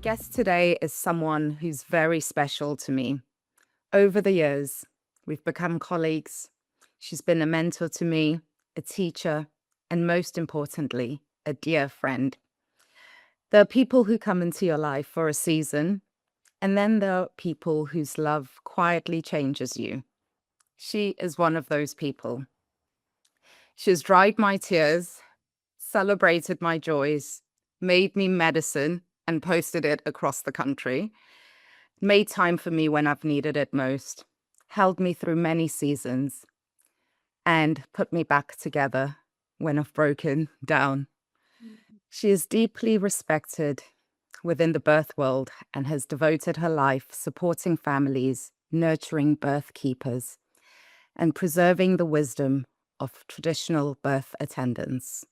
guest today is someone who's very special to me. Over the years, we've become colleagues. She's been a mentor to me, a teacher, and most importantly, a dear friend. There are people who come into your life for a season, and then there are people whose love quietly changes you. She is one of those people. She has dried my tears, celebrated my joys, made me medicine, and posted it across the country, made time for me when I've needed it most, held me through many seasons, and put me back together when I've broken down. She is deeply respected within the birth world and has devoted her life supporting families, nurturing birth keepers, and preserving the wisdom of traditional birth attendants.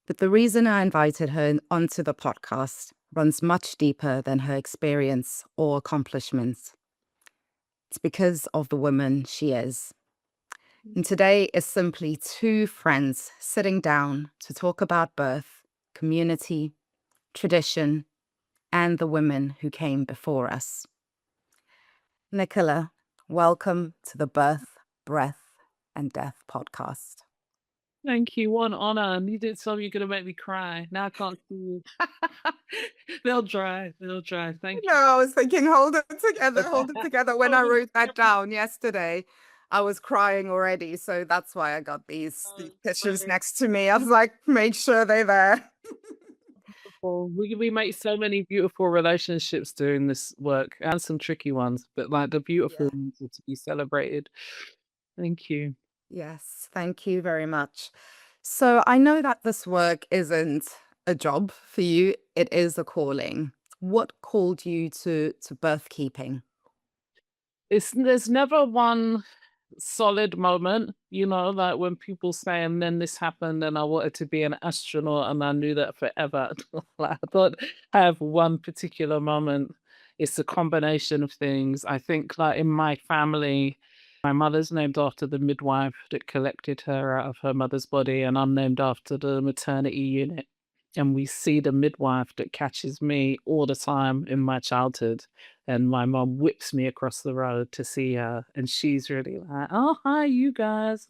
But the reason I invited her onto the podcast runs much deeper than her experience or accomplishments. It's because of the woman she is. And today is simply two friends sitting down to talk about birth, community, tradition, and the women who came before us. Nicola, welcome to the Birth, Breath, and Death podcast. Thank you. What an honor. And you did something you're gonna make me cry. Now I can't see you. They'll dry. They'll dry. Thank No, I was thinking, hold it together, hold it you. together. When I Hold it wrote that together. down yesterday, I was crying already. So that's why I got these pictures Sorry. next to me. I was like, make sure they're there. Well, we make so many beautiful relationships doing this work and some tricky ones, but like the beautiful Yeah. ones are to be celebrated. Thank you. Yes, thank you very much. So I know that this work isn't a job for you, it is a calling. What called you to birth keeping? There's never one solid moment, like when people say, and then this happened, and I wanted to be an astronaut, and I knew that forever. Like, I don't have one particular moment. It's a combination of things. I think, like in my family, my mother's named after the midwife that collected her out of her mother's body, and I'm named after the maternity unit. And we see the midwife that catches me all the time in my childhood, and my mom whips me across the road to see her, and she's really like, "Oh, hi, you guys."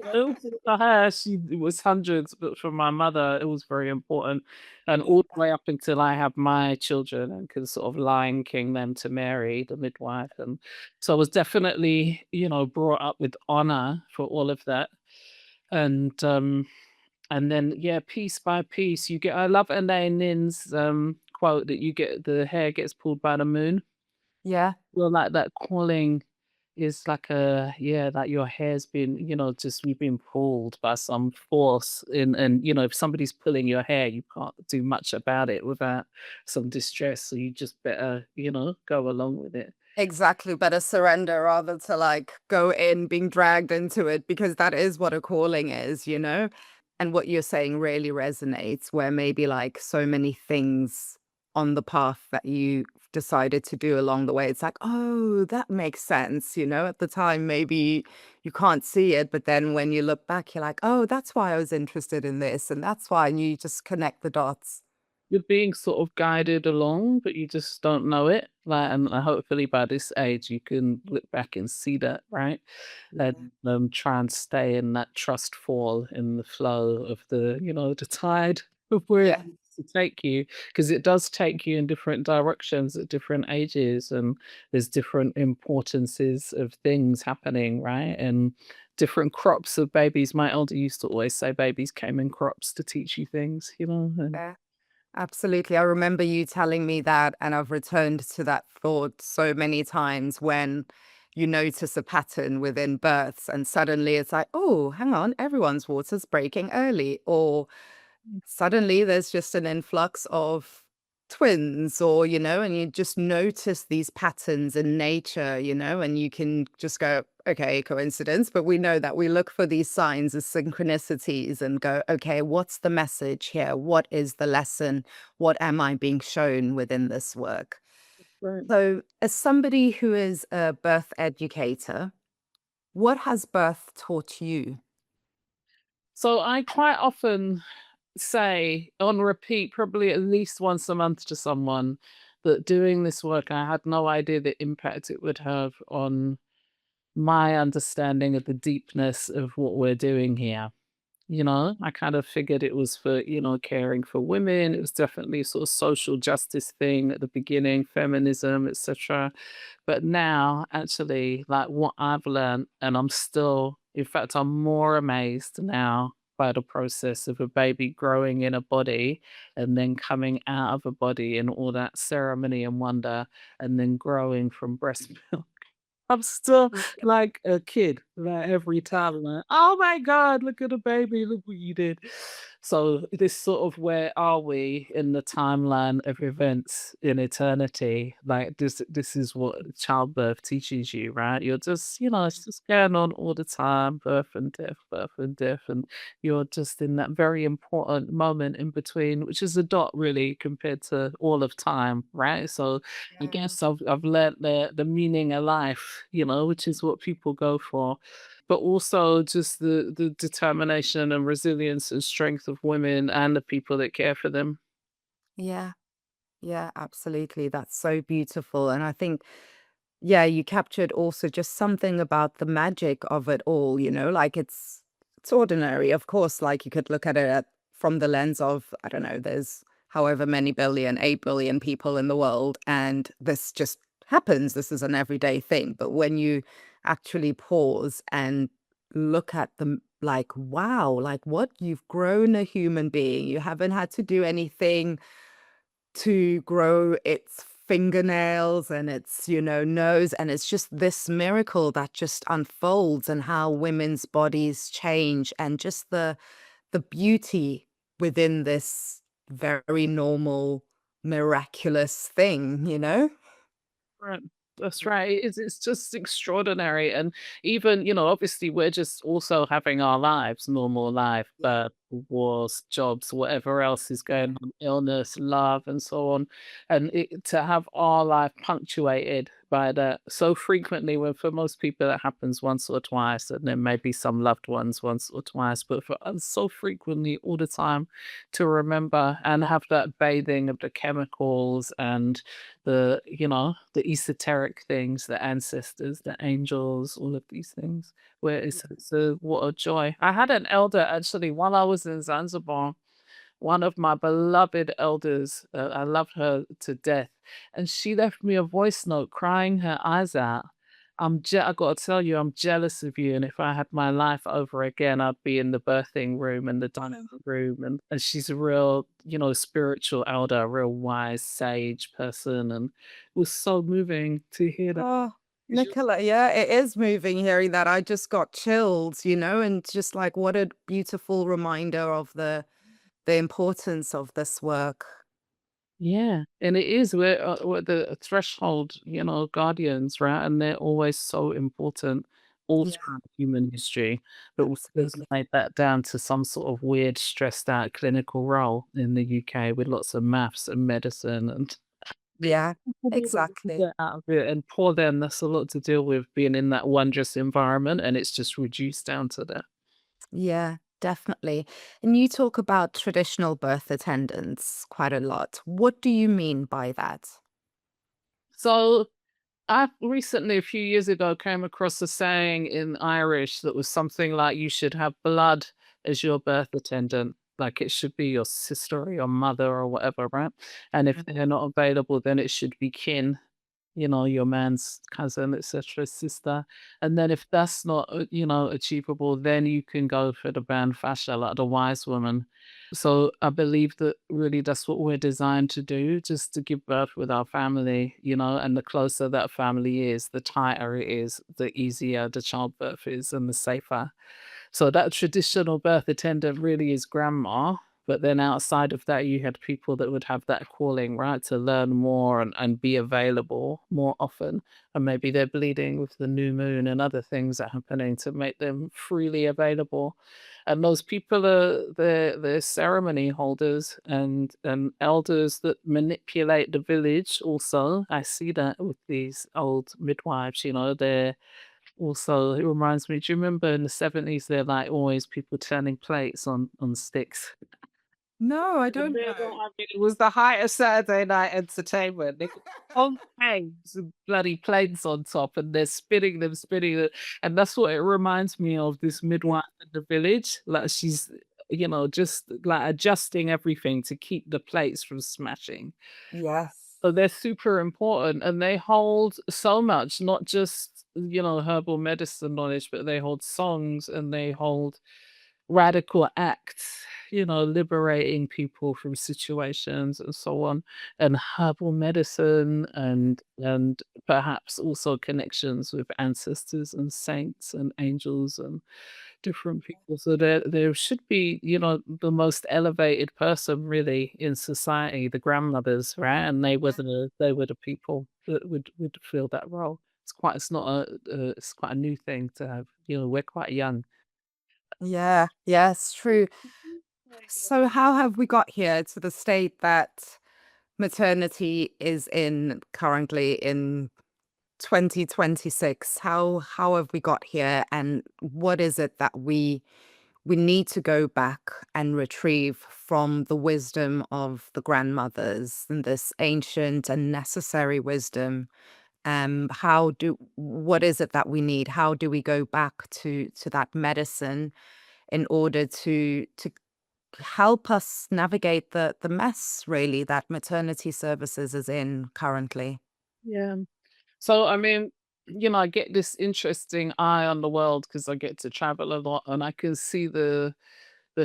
For her, it was hundreds, but for my mother, it was very important. And all the way up until I have my children and can sort of Lion King them to Mary, the midwife. And so I was definitely, brought up with honor for all of that. And and then, yeah, piece by piece, you get I love Elaine Nin's quote that you get the hair gets pulled by the moon. Yeah. Well, like that calling is like like your hair's been, just you've been pulled by some force and if somebody's pulling your hair, you can't do much about it without some distress. So you just better, go along with it. Exactly, better surrender rather to like go in being dragged into it because that is what a calling is, you know? And what you're saying really resonates where maybe like so many things on the path that you decided to do along the way, it's like, oh, that makes sense, you know? At the time, maybe you can't see it, but then when you look back, you're like, oh, that's why I was interested in this, and that's why, and you just connect the dots. You're being sort of guided along, but you just don't know it. Like, and hopefully by this age, you can look back and see that, right? And Yeah. try and stay in that trust fall in the flow of the tide of where it Yeah. needs to take you, because it does take you in different directions at different ages, and there's different importances of things happening, right? And different crops of babies. My elder used to always say babies came in crops to teach you things, and Yeah. Absolutely. I remember you telling me that, and I've returned to that thought so many times when you notice a pattern within births, and suddenly it's like, oh, hang on, everyone's water's breaking early. Or suddenly there's just an influx of twins, or, you know, and you just notice these patterns in nature, you know, and you can just go, okay, coincidence. But we know that we look for these signs as synchronicities and go, okay, what's the message here? What is the lesson? What am I being shown within this work? right. So, as somebody who is a birth educator, what has birth taught you? So I quite often say on repeat, probably at least once a month to someone that doing this work, I had no idea the impact it would have on my understanding of the deepness of what we're doing here. I kind of figured it was for, caring for women. It was definitely a sort of social justice thing at the beginning, feminism, etc. But now, actually, like what I've learned, and I'm still, in fact, I'm more amazed now by the process of a baby growing in a body and then coming out of a body and all that ceremony and wonder and then growing from breast milk. I'm still like a kid, like, every time, I'm like, "Oh my god, look at the baby, look what you did." So, this sort of where are we in the timeline of events in eternity? Like, this is what childbirth teaches you, right? You're just it's just going on all the time, birth and death, and you're just in that very important moment in between, which is a dot really compared to all of time, right? So, I Yeah. guess I've learnt the meaning of life, which is what people go for, but also just the determination and resilience and strength of women and the people that care for them. Yeah. Yeah, absolutely. That's so beautiful. And I think, yeah, you captured also just something about the magic of it all, like it's ordinary. Of course, like you could look at it from the lens of, I don't know, there's however many billion, 8 billion people in the world, and this just happens. This is an everyday thing. But when you actually pause and look at them like, wow, like what you've grown a human being. You haven't had to do anything to grow its fingernails and its, nose, and it's just this miracle that just unfolds and how women's bodies change and just the beauty within this very normal, miraculous thing, you know? Right. That's right. It's just extraordinary. And even, obviously we're just also having our lives, normal life, Yeah, but wars, jobs, whatever else is yeah, going on, illness, love, and so on. And to have our life punctuated by that so frequently, when for most people that happens once or twice, and then maybe some loved ones once or twice, but for us so frequently all the time to remember and have that bathing of the chemicals and the esoteric things, the ancestors, the angels, all of these things, where it's a what a joy. I had an elder actually while I was in Zanzibar, one of my beloved elders, I love her to death, and she left me a voice note crying her eyes out. I gotta tell you, I'm jealous of you, and if I had my life over again, I'd be in the birthing room and the dining room, and she's a real, spiritual elder, a real wise sage person, and it was so moving to hear that. oh, Nicola, yeah, it is moving hearing that. I just got chills, and just like what a beautiful reminder of the importance of this work. Yeah, and it is. We're the threshold, guardians, right? And they're always so important all Yeah, throughout human history. But we've absolutely. made that down to some sort of weird, stressed out clinical role in the UK with lots of maths and medicine and Yeah, people need to exactly. get out of it. And poor them, that's a lot to deal with being in that wondrous environment, and it's just reduced down to that. Yeah, definitely. And you talk about traditional birth attendants quite a lot. What do you mean by that? So I recently, a few years ago, came across a saying in Irish that was something like you should have blood as your birth attendant. Like it should be your sister or your mother or whatever, right? And if they're not available, then it should be kin, your man's cousin, etc., sister. And then if that's not, achievable, then you can go for the band fascia, like the wise woman. So I believe that really that's what we're designed to do, just to give birth with our family, and the closer that family is, the tighter it is, the easier the childbirth is and the safer. So that traditional birth attendant really is grandma. But then outside of that, you had people that would have that calling, right, to learn more and be available more often. And maybe they're bleeding with the new moon and other things are happening to make them freely available. And those people are the ceremony holders and elders that manipulate the village also. I see that with these old midwives, they're also, it reminds me, do you remember in the 70s, they're like always people turning plates on sticks? No, I And don't then, know. I mean, it was the height of Saturday night entertainment. They got on tanks and bloody planes on top, and they're spinning them, and that's what it reminds me of, this Yeah. midwife in the village. Like, she's, just, like, adjusting everything to keep the plates from smashing. Yes. So they're super important, and they hold so much, not just, herbal medicine knowledge, but they hold songs and they hold radical acts, liberating people from situations and so on, and herbal medicine, and perhaps also connections with ancestors and saints and angels and different people. So there should be, the most elevated person really in society, the grandmothers, right? And they were the people that would fill that role. It's not it's quite a new thing to have. We're quite young. Yeah. Yes, true. So how have we got here to the state that maternity is in currently in 2026? How have we got here, and what is it that we need to go back and retrieve from the wisdom of the grandmothers and this ancient and necessary wisdom? What is it that we need? How do we go back to that medicine in order to help us navigate the mess really that maternity services is in currently? Yeah. So, I mean, I get this interesting eye on the world because I get to travel a lot, and I can see the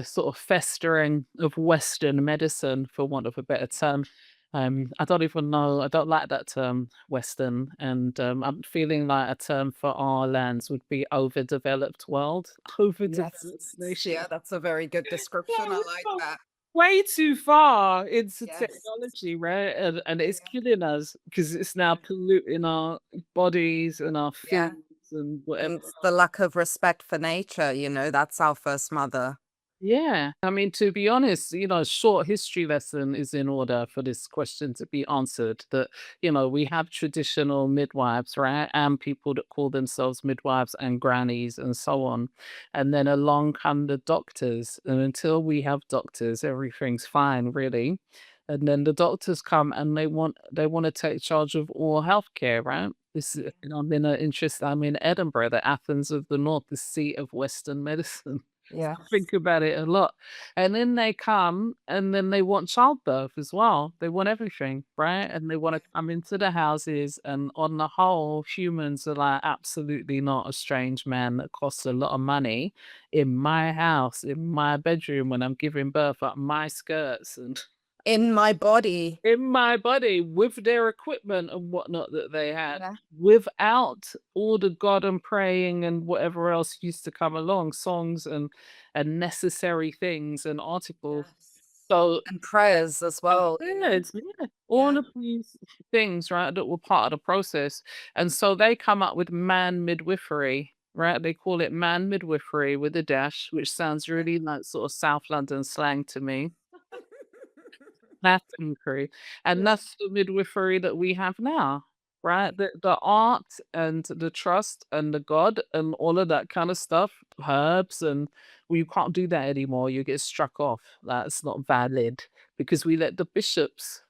sort of festering of Western medicine, for want of a better term. I don't even know. I don't like that term, Western, and I'm feeling like a term for our lands would be overdeveloped world, Yes. overdeveloped nation. Yeah, that's a very good Yeah, description. I we've like gone that. way too far into Yes. technology, right? And it's Yeah. killing us because it's now polluting our bodies and our Yeah. foods and whatever. And the lack of respect for nature, that's our first mother. Yeah. I mean, to be honest, a short history lesson is in order for this question to be answered. That, we have traditional midwives, right? And people that call themselves midwives and grannies and so on. And then along come the doctors. And until we have doctors, everything's fine, really. And then the doctors come and they want to take charge of all healthcare, right? This is, I'm in Edinburgh, the Athens of the North, the seat of Western medicine. Yeah. I think about it a lot. And then they come and then they want childbirth as well. They want everything, right? And they want to come into the houses. And on the whole, humans are like, absolutely not a strange man that costs a lot of money in my house, in my bedroom when I'm giving birth, up my skirts and In my body. in my body with their equipment and whatnot that they had, Yeah. without all the God and praying and whatever else used to come along, songs and necessary things and articles. Yes. So And prayers as well, yeah, all Yeah. of these things, right, that were part of the process. And so they come up with man midwifery, right? They call it man midwifery with a dash, which sounds really like sort of South London slang to me. That's inquiry, and Yeah. that's the midwifery that we have now, right? The art and the trust and the God and all of that kind of stuff, herbs, and well, you can't do that anymore. You get struck off. That's not valid because we let the bishops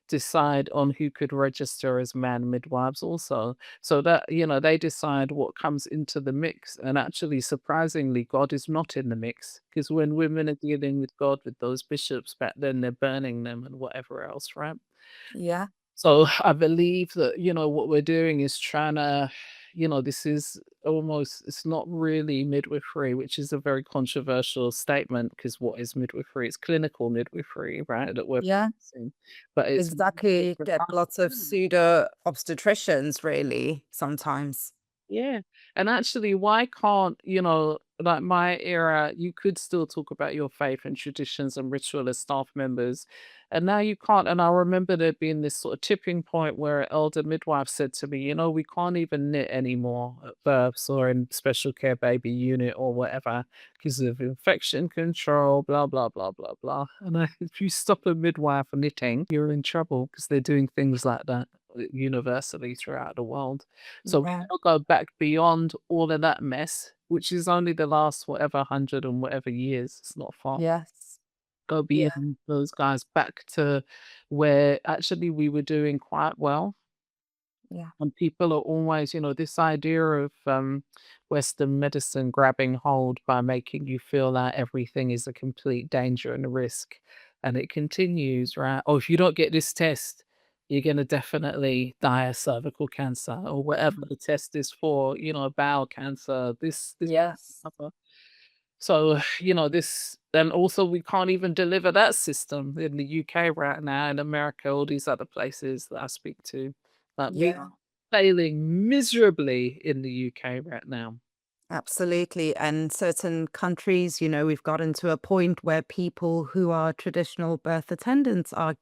decide on who could register as man midwives also. So that, they decide what comes into the mix. And actually, surprisingly, God is not in the mix because when women are dealing with God with those bishops back then, they're burning them and whatever else, right? Yeah. So I believe that, what we're doing is trying to, this is almost, it's not really midwifery, which is a very controversial statement because what is midwifery? It's clinical midwifery, right? That we're Yeah. practicing, but it's Exactly. Get lots of pseudo obstetricians really sometimes. yeah. And actually, why can't, like my era, you could still talk about your faith and traditions and ritual as staff members. And now you can't. And I remember there being this sort of tipping point where an elder midwife said to me, we can't even knit anymore at births or in special care baby unit or whatever because of infection control, blah, blah, blah, blah, blah. And if you stop a midwife knitting, you're in trouble because they're doing things like that universally throughout the world. So we Yeah. gotta go back beyond all of that mess, which is only the last whatever 100 and whatever years. It's not far. Yes. go Yeah. beyond those guys back to where actually we were doing quite well. Yeah. And people are always, this idea of Western medicine grabbing hold by making you feel like everything is a complete danger and a risk. And it continues, right? Oh, if you don't get this test, you're going to definitely die of cervical cancer or whatever Mhm. the test is for, bowel cancer, this, Yes. other. So, this, and also we can't even deliver that system in the UK right now, in America, all these other places that I speak to. Like we Yeah. are failing miserably in the UK right now. Absolutely. And certain countries, we've gotten to a point where people who are traditional birth attendants are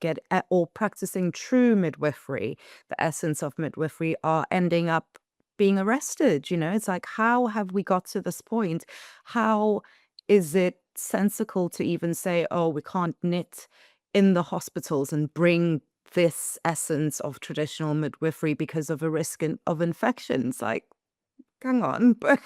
or practicing true midwifery, the essence of midwifery, are ending up being arrested. It's like, how have we got to this point? How is it sensical to even say, oh, we can't knit in the hospitals and bring this essence of traditional midwifery because of a risk of infections? Like, hang on, but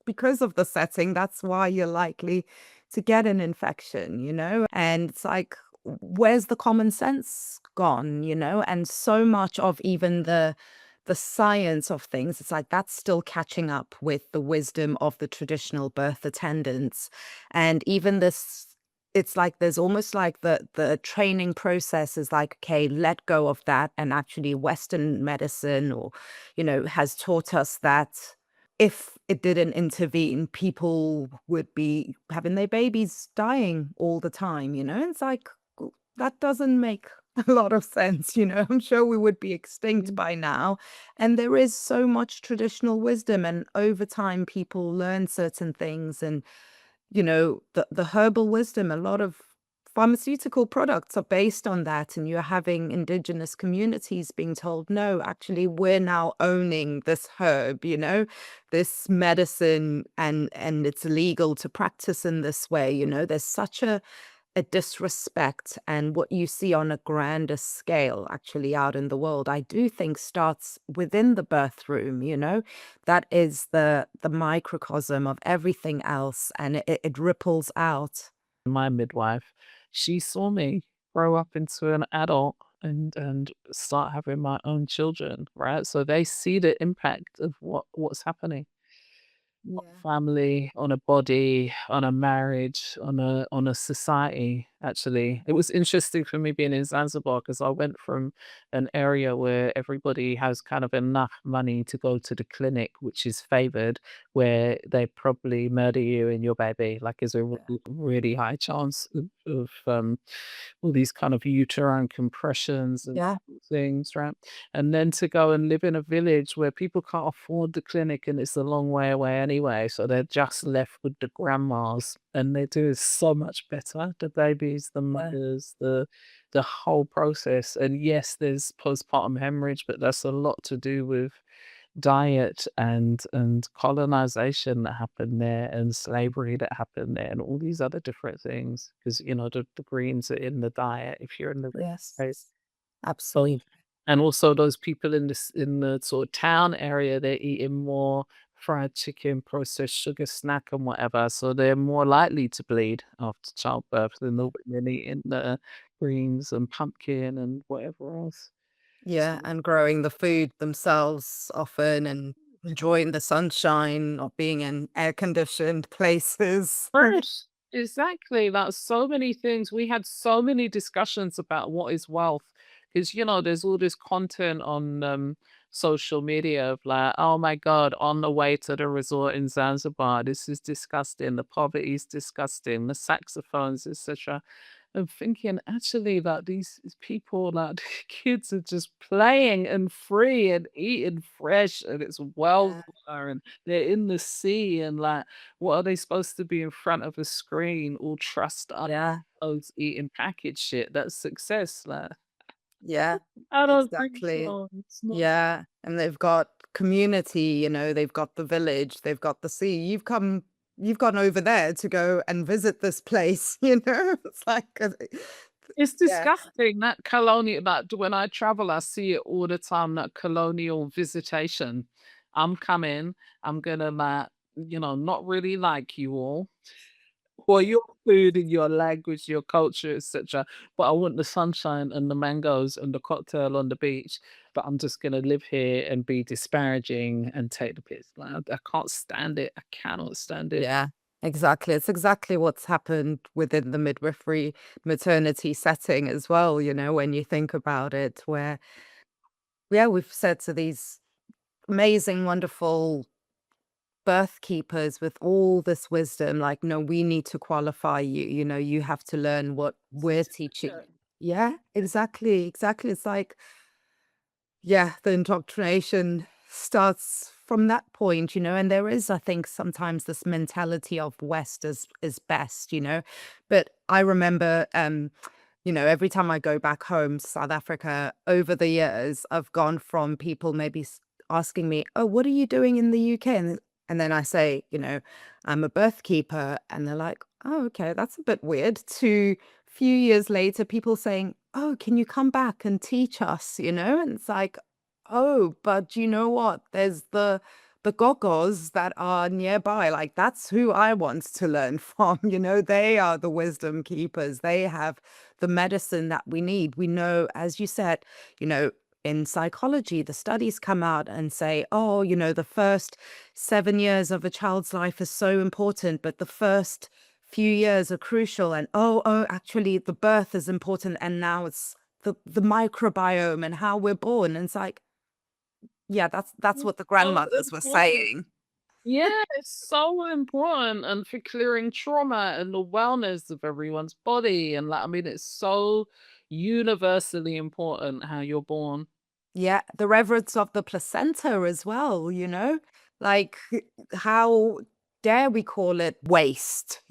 because of the setting, that's why you're likely to get an infection? And it's like, where's the common sense gone? And so much of even the science of things, it's like that's still catching up with the wisdom of the traditional birth attendants. And even this, it's like there's almost like the training process is like, okay, let go of that. And actually Western medicine or has taught us that if it didn't intervene, people would be having their babies dying all the time? It's like, that doesn't make a lot of sense? I'm sure we would be extinct Mm. by now. And there is so much traditional wisdom, and over time, people learn certain things. And the herbal wisdom, a lot of pharmaceutical products are based on that, and you're having indigenous communities being told, "No, actually, we're now owning this herb, this medicine, and it's illegal to practice in this way." There's such a disrespect, and what you see on a grander scale actually out in the world, I do think starts within the birth room. That is the microcosm of everything else, and it ripples out. My midwife, she saw me grow up into an adult and start having my own children, right? So they see the impact of what's happening. On Yeah. family, on a body, on a marriage, on a society, actually. It was interesting for me being in Zanzibar because I went from an area where everybody has kind of enough money to go to the clinic, which is favored, where they probably murder you and your baby. Like, there's a really high chance of all these kind of uterine compressions and Yeah. things, right? And then to go and live in a village where people can't afford the clinic and it's a long way away anyway, so they're just left with the grandmas and they do so much better. The babies, the Yeah. mothers, the whole process. And yes, there's postpartum hemorrhage, but that's a lot to do with diet and colonization that happened there and slavery that happened there and all these other different things because the greens are in the diet if you're in the Yes. right. So, Absolutely. and also those people in the sort of town area, they're eating more fried chicken, processed sugar snack and whatever, so they're more likely to bleed after childbirth than the women eating the greens and pumpkin and whatever else. Yeah, and growing the food themselves often, and enjoying the sunshine, not being in air-conditioned places. Right. Exactly. Like so many things. We had so many discussions about what is wealth. Because, there's all this content on social media of like, oh my God, on the way to the resort in Zanzibar, this is disgusting. The poverty is disgusting. The saxophones, etc. I'm thinking actually that these people, like kids are just playing and free and eating fresh and it's well Yeah, and they're in the sea and like what are they supposed to be in front of a screen all trussed up yeah, eating packaged shit? That's success. Like yeah, I don't think exactly. so. It's not. Yeah, and they've got community, they've got the village, they've got the sea. You've gone over there to go and visit this place. It's like, It's yeah, disgusting that colonial that when I travel, I see it all the time, that colonial visitation. I'm coming, I'm gonna like, not really like you all. or your food and your language, your culture, etc. But I want the sunshine and the mangoes and the cocktail on the beach. But I'm just gonna live here and be disparaging and take the piss. Like, I can't stand it. I cannot stand it. Yeah, exactly. It's exactly what's happened within the midwifery maternity setting as well, when you think about it, where, yeah, we've said to these amazing, wonderful birth keepers with all this wisdom, like, no, we need to qualify you, you have to learn what we're teaching. Yeah, exactly, exactly. It's like, yeah, the indoctrination starts from that point, and there is, I think, sometimes this mentality of West is best, But I remember, every time I go back home to South Africa over the years, I've gone from people maybe asking me, "Oh, what are you doing in the UK?" And then I say, "I'm a birth keeper," and they're like, "Oh, okay, that's a bit weird." To few years later, people saying, "Oh, can you come back and teach us?" And it's like, "Oh, but you know what? There's the gogos that are nearby. Like that's who I want to learn from. They are the wisdom keepers. They have the medicine that we need. We know, as you said, you know." In psychology, the studies come out and say, oh, the first 7 years of a child's life is so important, but the first few years are crucial. And actually, the birth is important. And now it's the microbiome and how we're born. And it's like, yeah, that's It's what the so grandmothers were important. saying. Yeah, it's so important and for clearing trauma and the wellness of everyone's body. And like, I mean, it's so universally important how you're born. Yeah, the reverence of the placenta as well, Like, how dare we call it waste?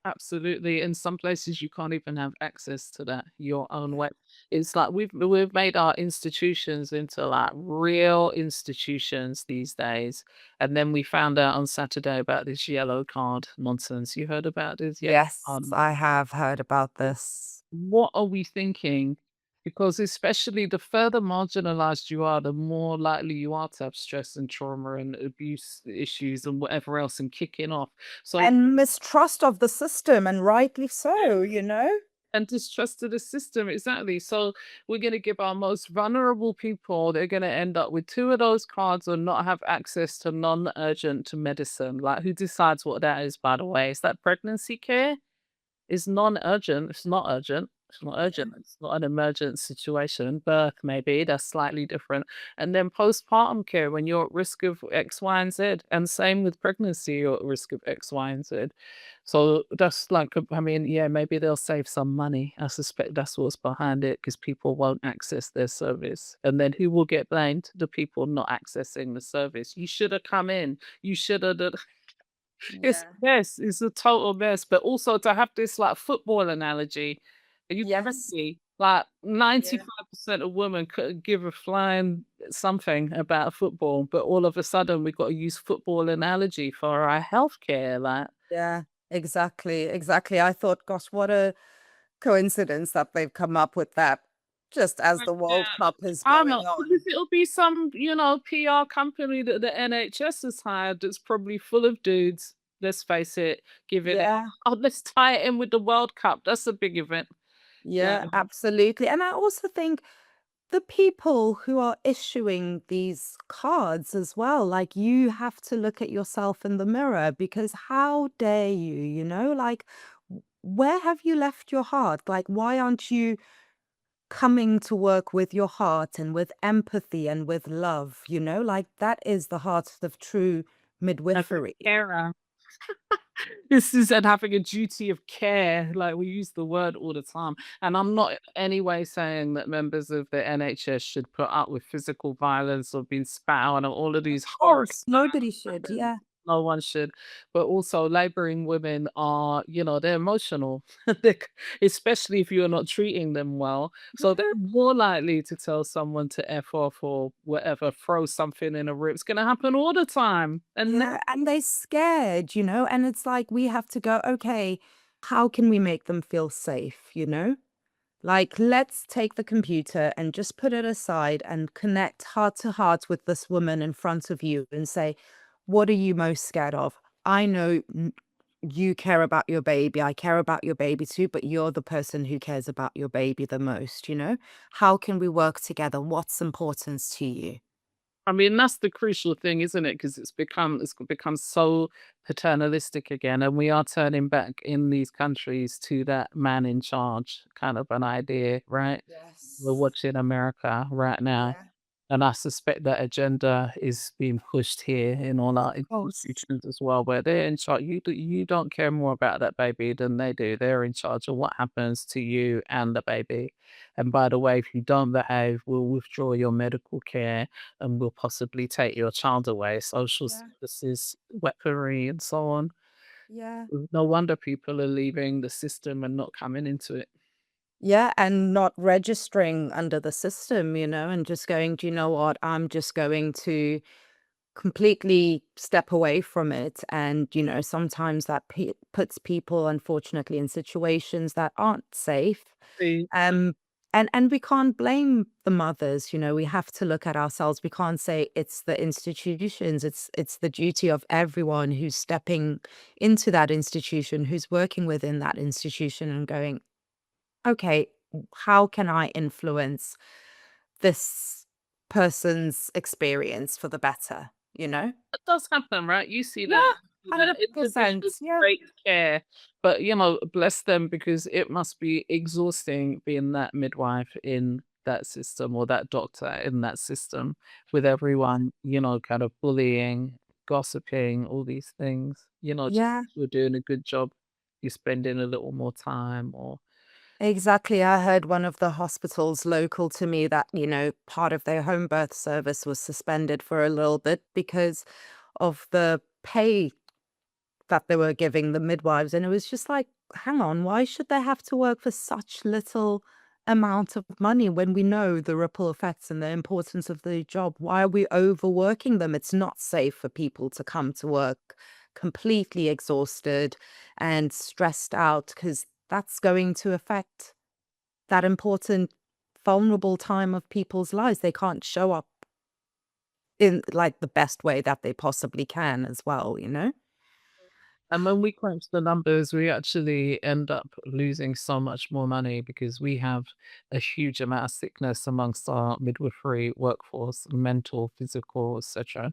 Absolutely. In some places you can't even have access to that your own way. It's like we've made our institutions into like real institutions these days. And then we found out on Saturday about this yellow card nonsense. You heard about this yellow Yes, card? I have heard about this. What are we thinking? Because especially the further marginalized you are, the more likely you are to have stress and trauma and abuse issues and whatever else and kicking off. So And mistrust of the system, and rightly so. and distrust of the system, exactly. So we're going to give our most vulnerable people, they're going to end up with two of those cards or not have access to non-urgent medicine. Like who decides what that is, by the way? Is that pregnancy care? Is non-urgent. It's not urgent. It's not urgent. It's not an emergent situation. Birth, maybe that's slightly different. And then postpartum care when you're at risk of X, Y, and Z. And same with pregnancy, you're at risk of X, Y, and Z. So that's like, I mean, yeah, maybe they'll save some money. I suspect that's what's behind it because people won't access their service. And then who will get blamed? The people not accessing the service. You should have come in. You should have. It's Yeah. a mess, it's a total mess, but also to have this, like, football analogy, are you Yes. crazy? Like, Yeah. 95% of women couldn't give a flying something about football, but all of a sudden we've got to use football analogy for our healthcare, like Yeah, exactly, exactly. I thought, gosh, what a coincidence that they've come up with that just as like the World that. Cup is I going know, because on. it'll be some, PR company that the NHS has hired that's probably full of dudes, let's face it, giving it, Yeah. "Oh, let's tie it in with the World Cup." That's a big event. Like Yeah, absolutely. And I also think the people who are issuing these cards as well, like you have to look at yourself in the mirror because how dare you, like where have you left your heart? Like, why aren't you coming to work with your heart and with empathy and with love? Like that is the heart of true a midwifery. carer. This is and having a duty of care, like, we use the word all the time, and I'm not anyway saying that members of the NHS should put up with physical violence or being spat on or all of Of these horrible course, nobody should. happen. Yeah. No one should, but also labouring women are, they're emotional, they especially if you're not treating them well, so they're more likely to tell someone to F off or whatever, throw something in a room. It's gonna happen all the time, and Yeah, and they're scared, and it's like we have to go, okay, how can we make them feel safe? Like, let's take the computer and just put it aside and connect heart to heart with this woman in front of you and say, what are you most scared of? I know you care about your baby, I care about your baby too, but you're the person who cares about your baby the most, you know? How can we work together? What's important to you? I mean, that's the crucial thing, isn't it? Because it's become so paternalistic again, and we are turning back in these countries to that man in charge kind of an idea, right? We're Yes. watching America right now. Yeah, And I suspect that agenda is being pushed here in all our of course. institutions as well, where they're in charge. You don't care more about that baby than they do. They're in charge of what happens to you and the baby. And by the way, if you don't behave, we'll withdraw your medical care and we'll possibly take your child away. Social Yeah, services, weaponry, and so on. yeah. No wonder people are leaving the system and not coming into it. Yeah, and not registering under the system, you know, and just going, "Do you know what? I'm just going to completely step away from it." And, you know, sometimes that puts people, unfortunately, in situations that aren't safe. See, Um, and we can't blame the mothers, you know, we have to look at ourselves. We can't say it's the institutions. It's the duty of everyone who's stepping into that institution, who's working within that institution and going, okay, how can I influence this person's experience for the better, you know? it does happen, right? Yeah, You see that individual 100%. Yeah. great care, but, bless them because it must be exhausting being that midwife in that system or that doctor in that system with everyone, kind of bullying, gossiping, all these things. Just Yeah, you're doing a good job, you're spending a little more time or exactly. I heard one of the hospitals local to me that, you know, part of their home birth service was suspended for a little bit because of the pay that they were giving the midwives, and it was just like, "Hang on, why should they have to work for such little amount of money when we know the ripple effects and the importance of the job? Why are we overworking them? It's not safe for people to come to work completely exhausted and stressed out because that's going to affect that important, vulnerable time of people's lives. They can't show up in, like, the best way that they possibly can as well, you know?" And when we crunch the numbers, we actually end up losing so much more money because we have a huge amount of sickness amongst our midwifery workforce, mental, physical, etc.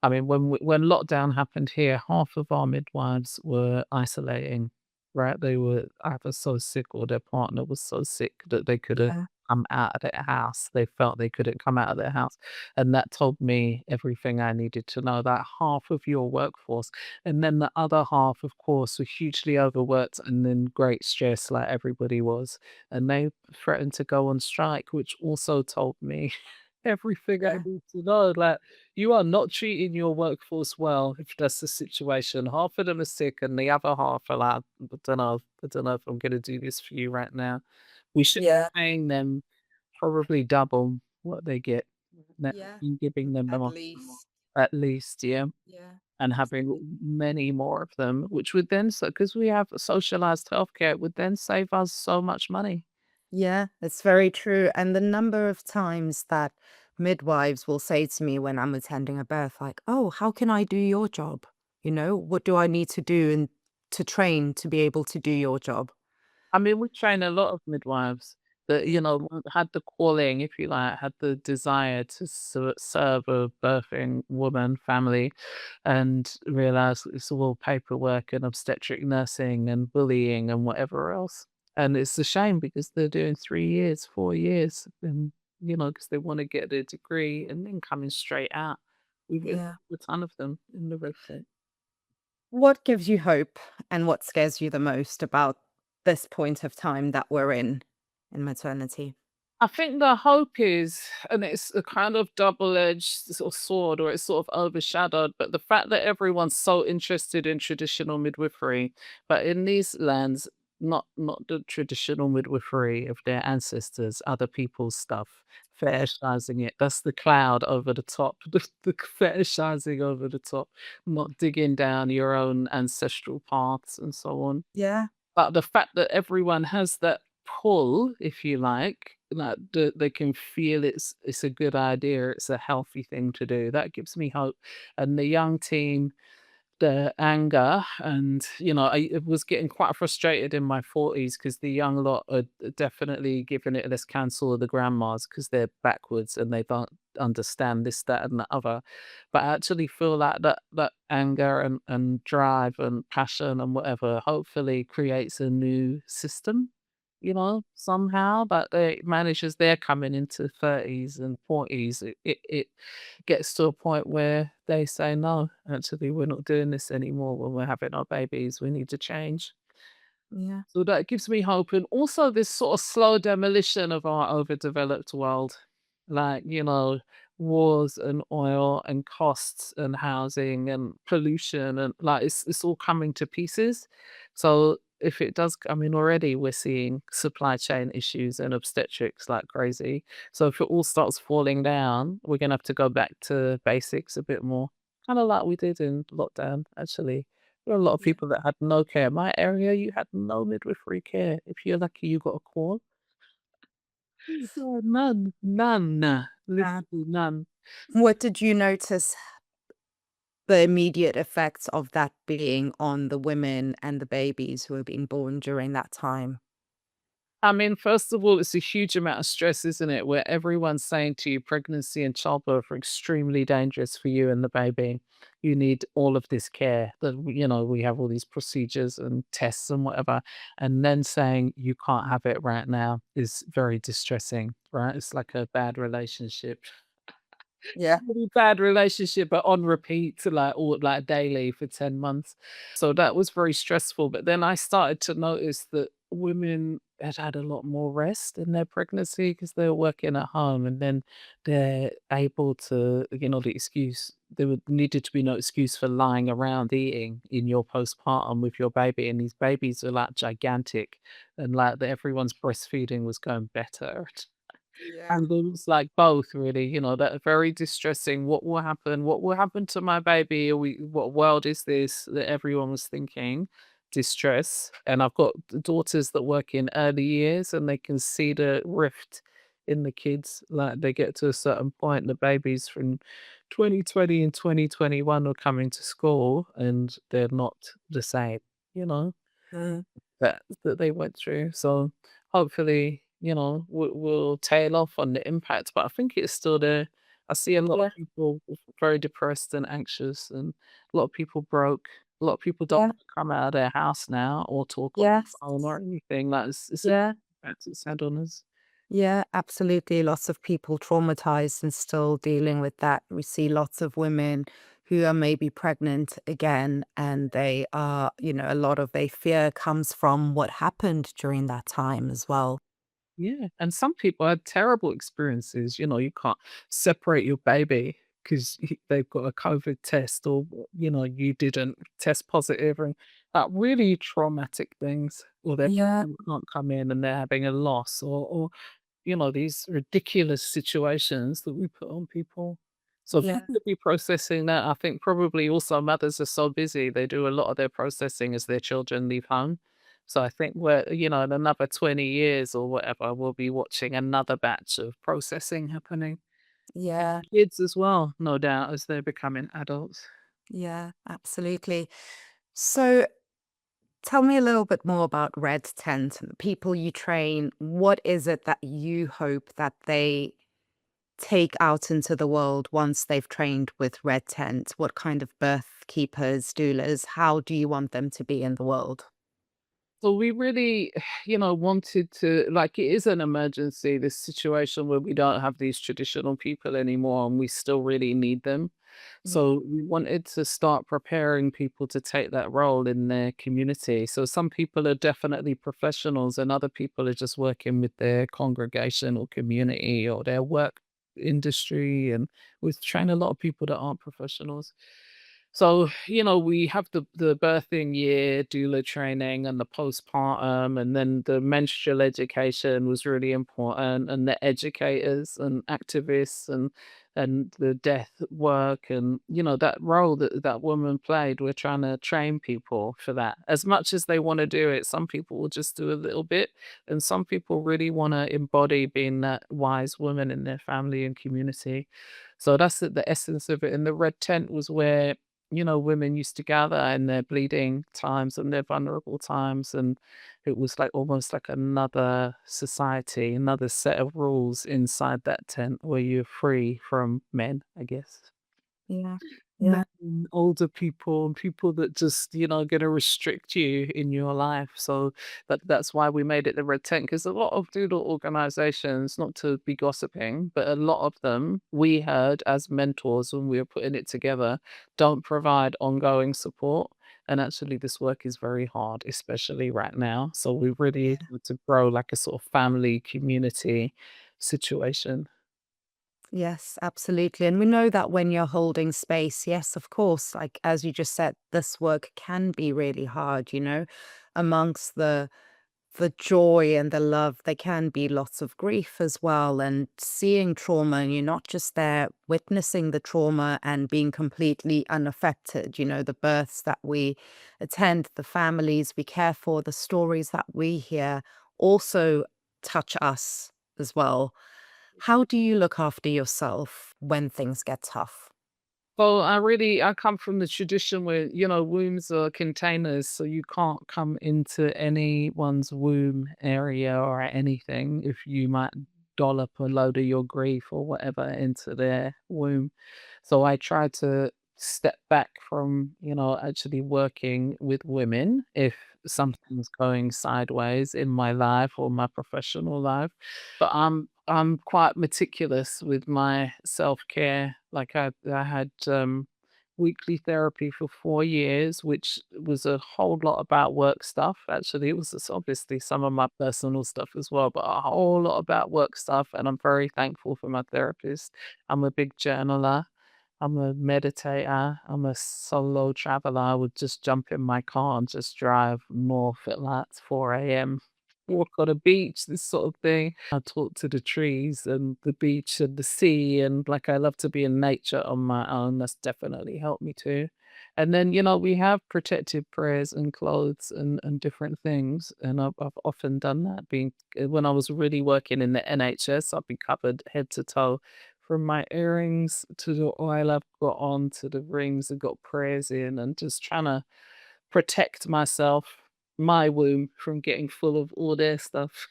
I mean, when lockdown happened here, half of our midwives were isolating, right? They were either so sick or their partner was so sick that they couldn't Yeah. come out of their house. They felt they couldn't come out of their house. And that told me everything I needed to know that half of your workforce and then the other half, of course, were hugely overworked and in great stress like everybody was. And they threatened to go on strike, which also told me everything I Yeah. need to know. Like, you are not treating your workforce well if that's the situation. Half of them are sick and the other half are like, I don't know if I'm gonna do this for you right now. We should Yeah. be paying them probably double what they get now Yeah. and giving them At more least. at least, yeah Yeah. and having many more of them, which would then because we have socialized healthcare, it would then save us so much money. Yeah, it's very true. And the number of times that midwives will say to me when I'm attending a birth, like, "Oh, how can I do your job? You know, what do I need to do and to train to be able to do your job?" I mean, we train a lot of midwives that, had the calling, if you like, had the desire to serve a birthing woman, family, and realize it's all paperwork and obstetric nursing and bullying and whatever else. And it's a shame because they're doing 3 years, 4 years, and, because they want to get their degree and then coming straight out. We've got Yeah. a ton of them in the red tent. What gives you hope and what scares you the most about this point of time that we're in maternity? I think the hope is, and it's a kind of double-edged sort of sword, or it's sort of overshadowed, but the fact that everyone's so interested in traditional midwifery, but in these lands, not the traditional midwifery of their ancestors, other people's stuff, fetishizing it. That's the cloud over the top, the fetishizing over the top, not digging down your own ancestral paths and so on. Yeah. But the fact that everyone has that pull, if you like, that they can feel it's a good idea, it's a healthy thing to do, that gives me hope. And the young team, the anger and, I was getting quite frustrated in my 40s because the young lot are definitely giving it, "Let's cancel the grandmas because 'cause they're backwards and they don't understand this, that, and the other." But I actually feel like that anger and drive and passion and whatever hopefully creates a new system, somehow, but it manages they're coming into 30s and 40s. It gets to a point where they say, "No, actually, we're not doing this anymore when we're having our babies. We need to change." Yeah. So that gives me hope. And also this sort of slow demolition of our overdeveloped world, like, wars and oil and costs and housing and pollution and like it's all coming to pieces. So if it does, I mean, already we're seeing supply chain issues and obstetrics like crazy. So if it all starts falling down, we're gonna have to go back to basics a bit more. Kind of like we did in lockdown, actually. There are a lot of Yeah. people that had no care. My area, you had no midwifery care. If you're lucky, you got a call. So none, none, Yeah. literally none. What did you notice the immediate effects of that being on the women and the babies who were being born during that time? I mean, first of all, it's a huge amount of stress, isn't it? Where everyone's saying to you, pregnancy and childbirth are extremely dangerous for you and the baby. You need all of this care. That we have all these procedures and tests and whatever, and then saying you can't have it right now is very distressing, right? It's like a bad relationship. Yeah. Really bad relationship, but on repeat, like, all like, daily for 10 months. So that was very stressful, but then I started to notice that women had had a lot more rest in their pregnancy because they were working at home, and then they're able to, the excuse there would needed to be no excuse for lying around eating in your postpartum with your baby, and these babies are, like, gigantic, and, like, everyone's breastfeeding was going better. Yeah. And it was like both really, that are very distressing. What will happen? What will happen to my baby? What world is this that everyone was thinking? Distress. And I've got daughters that work in early years and they can see the rift in the kids. Like they get to a certain point, the babies from 2020 and 2021 are coming to school and they're not the same, you know? Mm. That they went through. So hopefully, we'll tail off on the impact, but I think it's still there. I see a lot of Yeah. people very depressed and anxious, and a lot of people broke. A lot of people don't Yeah. want to come out of their house now or talk on Yes. the phone or anything. Like it's a Yeah. impact it's had on us. Yeah, absolutely. Lots of people traumatized and still dealing with that. We see lots of women who are maybe pregnant again, and they are, a lot of their fear comes from what happened during that time as well. Yeah, and some people had terrible experiences. You can't separate your baby because they've got a COVID test, or you didn't test positive, and really traumatic things. Or their Yeah, parent can't come in and they're having a loss, or these ridiculous situations that we put on people. So yeah, people could be processing that. I think probably also mothers are so busy, they do a lot of their processing as their children leave home. So I think we're, in another 20 years or whatever, we'll be watching another batch of processing happening. yeah, Kids as well, no doubt, as they're becoming adults. yeah, absolutely. So tell me a little bit more about Red Tent and the people you train. What is it that you hope that they take out into the world once they've trained with Red Tent? What kind of birth keepers, doulas, how do you want them to be in the world? So we really, wanted to like it is an emergency, this situation where we don't have these traditional people anymore and we still really need them. Yeah. So we wanted to start preparing people to take that role in their community. So some people are definitely professionals and other people are just working with their congregation or community or their work industry. And we've trained a lot of people that aren't professionals. So, we have the birthing year doula training and the postpartum, and then the menstrual education was really important, and the educators and activists and the death work and that role that woman played. We're trying to train people for that as much as they want to do it. Some people will just do a little bit, and some people really want to embody being that wise woman in their family and community. So that's the essence of it. And the red tent was where women used to gather in their bleeding times and their vulnerable times, and it was like almost like another society, another set of rules inside that tent where you're free from men, I guess. Yeah. Yeah. Men, older people, and people that just, gonna restrict you in your life. So that's why we made it the Red Tent, because a lot of doodle organizations, not to be gossiping, but a lot of them we heard as mentors when we were putting it together, don't provide ongoing support. And actually this work is very hard, especially right now. So we really need to grow like a sort of family community situation. Yes, absolutely. And we know that when you're holding space, yes, of course, like as you just said, this work can be really hard, amongst the joy and the love, there can be lots of grief as well. And seeing trauma, and you're not just there witnessing the trauma and being completely unaffected, the births that we attend, the families we care for, the stories that we hear also touch us as well. How do you look after yourself when things get tough? Well, I come from the tradition where, wombs are containers, so you can't come into anyone's womb area or anything if you might dollop a load of your grief or whatever into their womb. So I try to step back from, actually working with women if something's going sideways in my life or my professional life. But I'm quite meticulous with my self-care. Like I had weekly therapy for 4 years, which was a whole lot about work stuff. Actually, it was obviously some of my personal stuff as well, but a whole lot about work stuff. And I'm very thankful for my therapist. I'm a big journaler. I'm a meditator. I'm a solo traveler. I would just jump in my car and just drive north at like 4 a.m., walk on a beach, this sort of thing. I talk to the trees and the beach and the sea, and like I love to be in nature on my own. That's definitely helped me too. And then, we have protective prayers and clothes and different things. And I've often done that. When I was really working in the NHS, I've been covered head to toe from my earrings to the oil I've got on to the rings I've got prayers in, and just trying to protect myself, my womb, from getting full of all their stuff.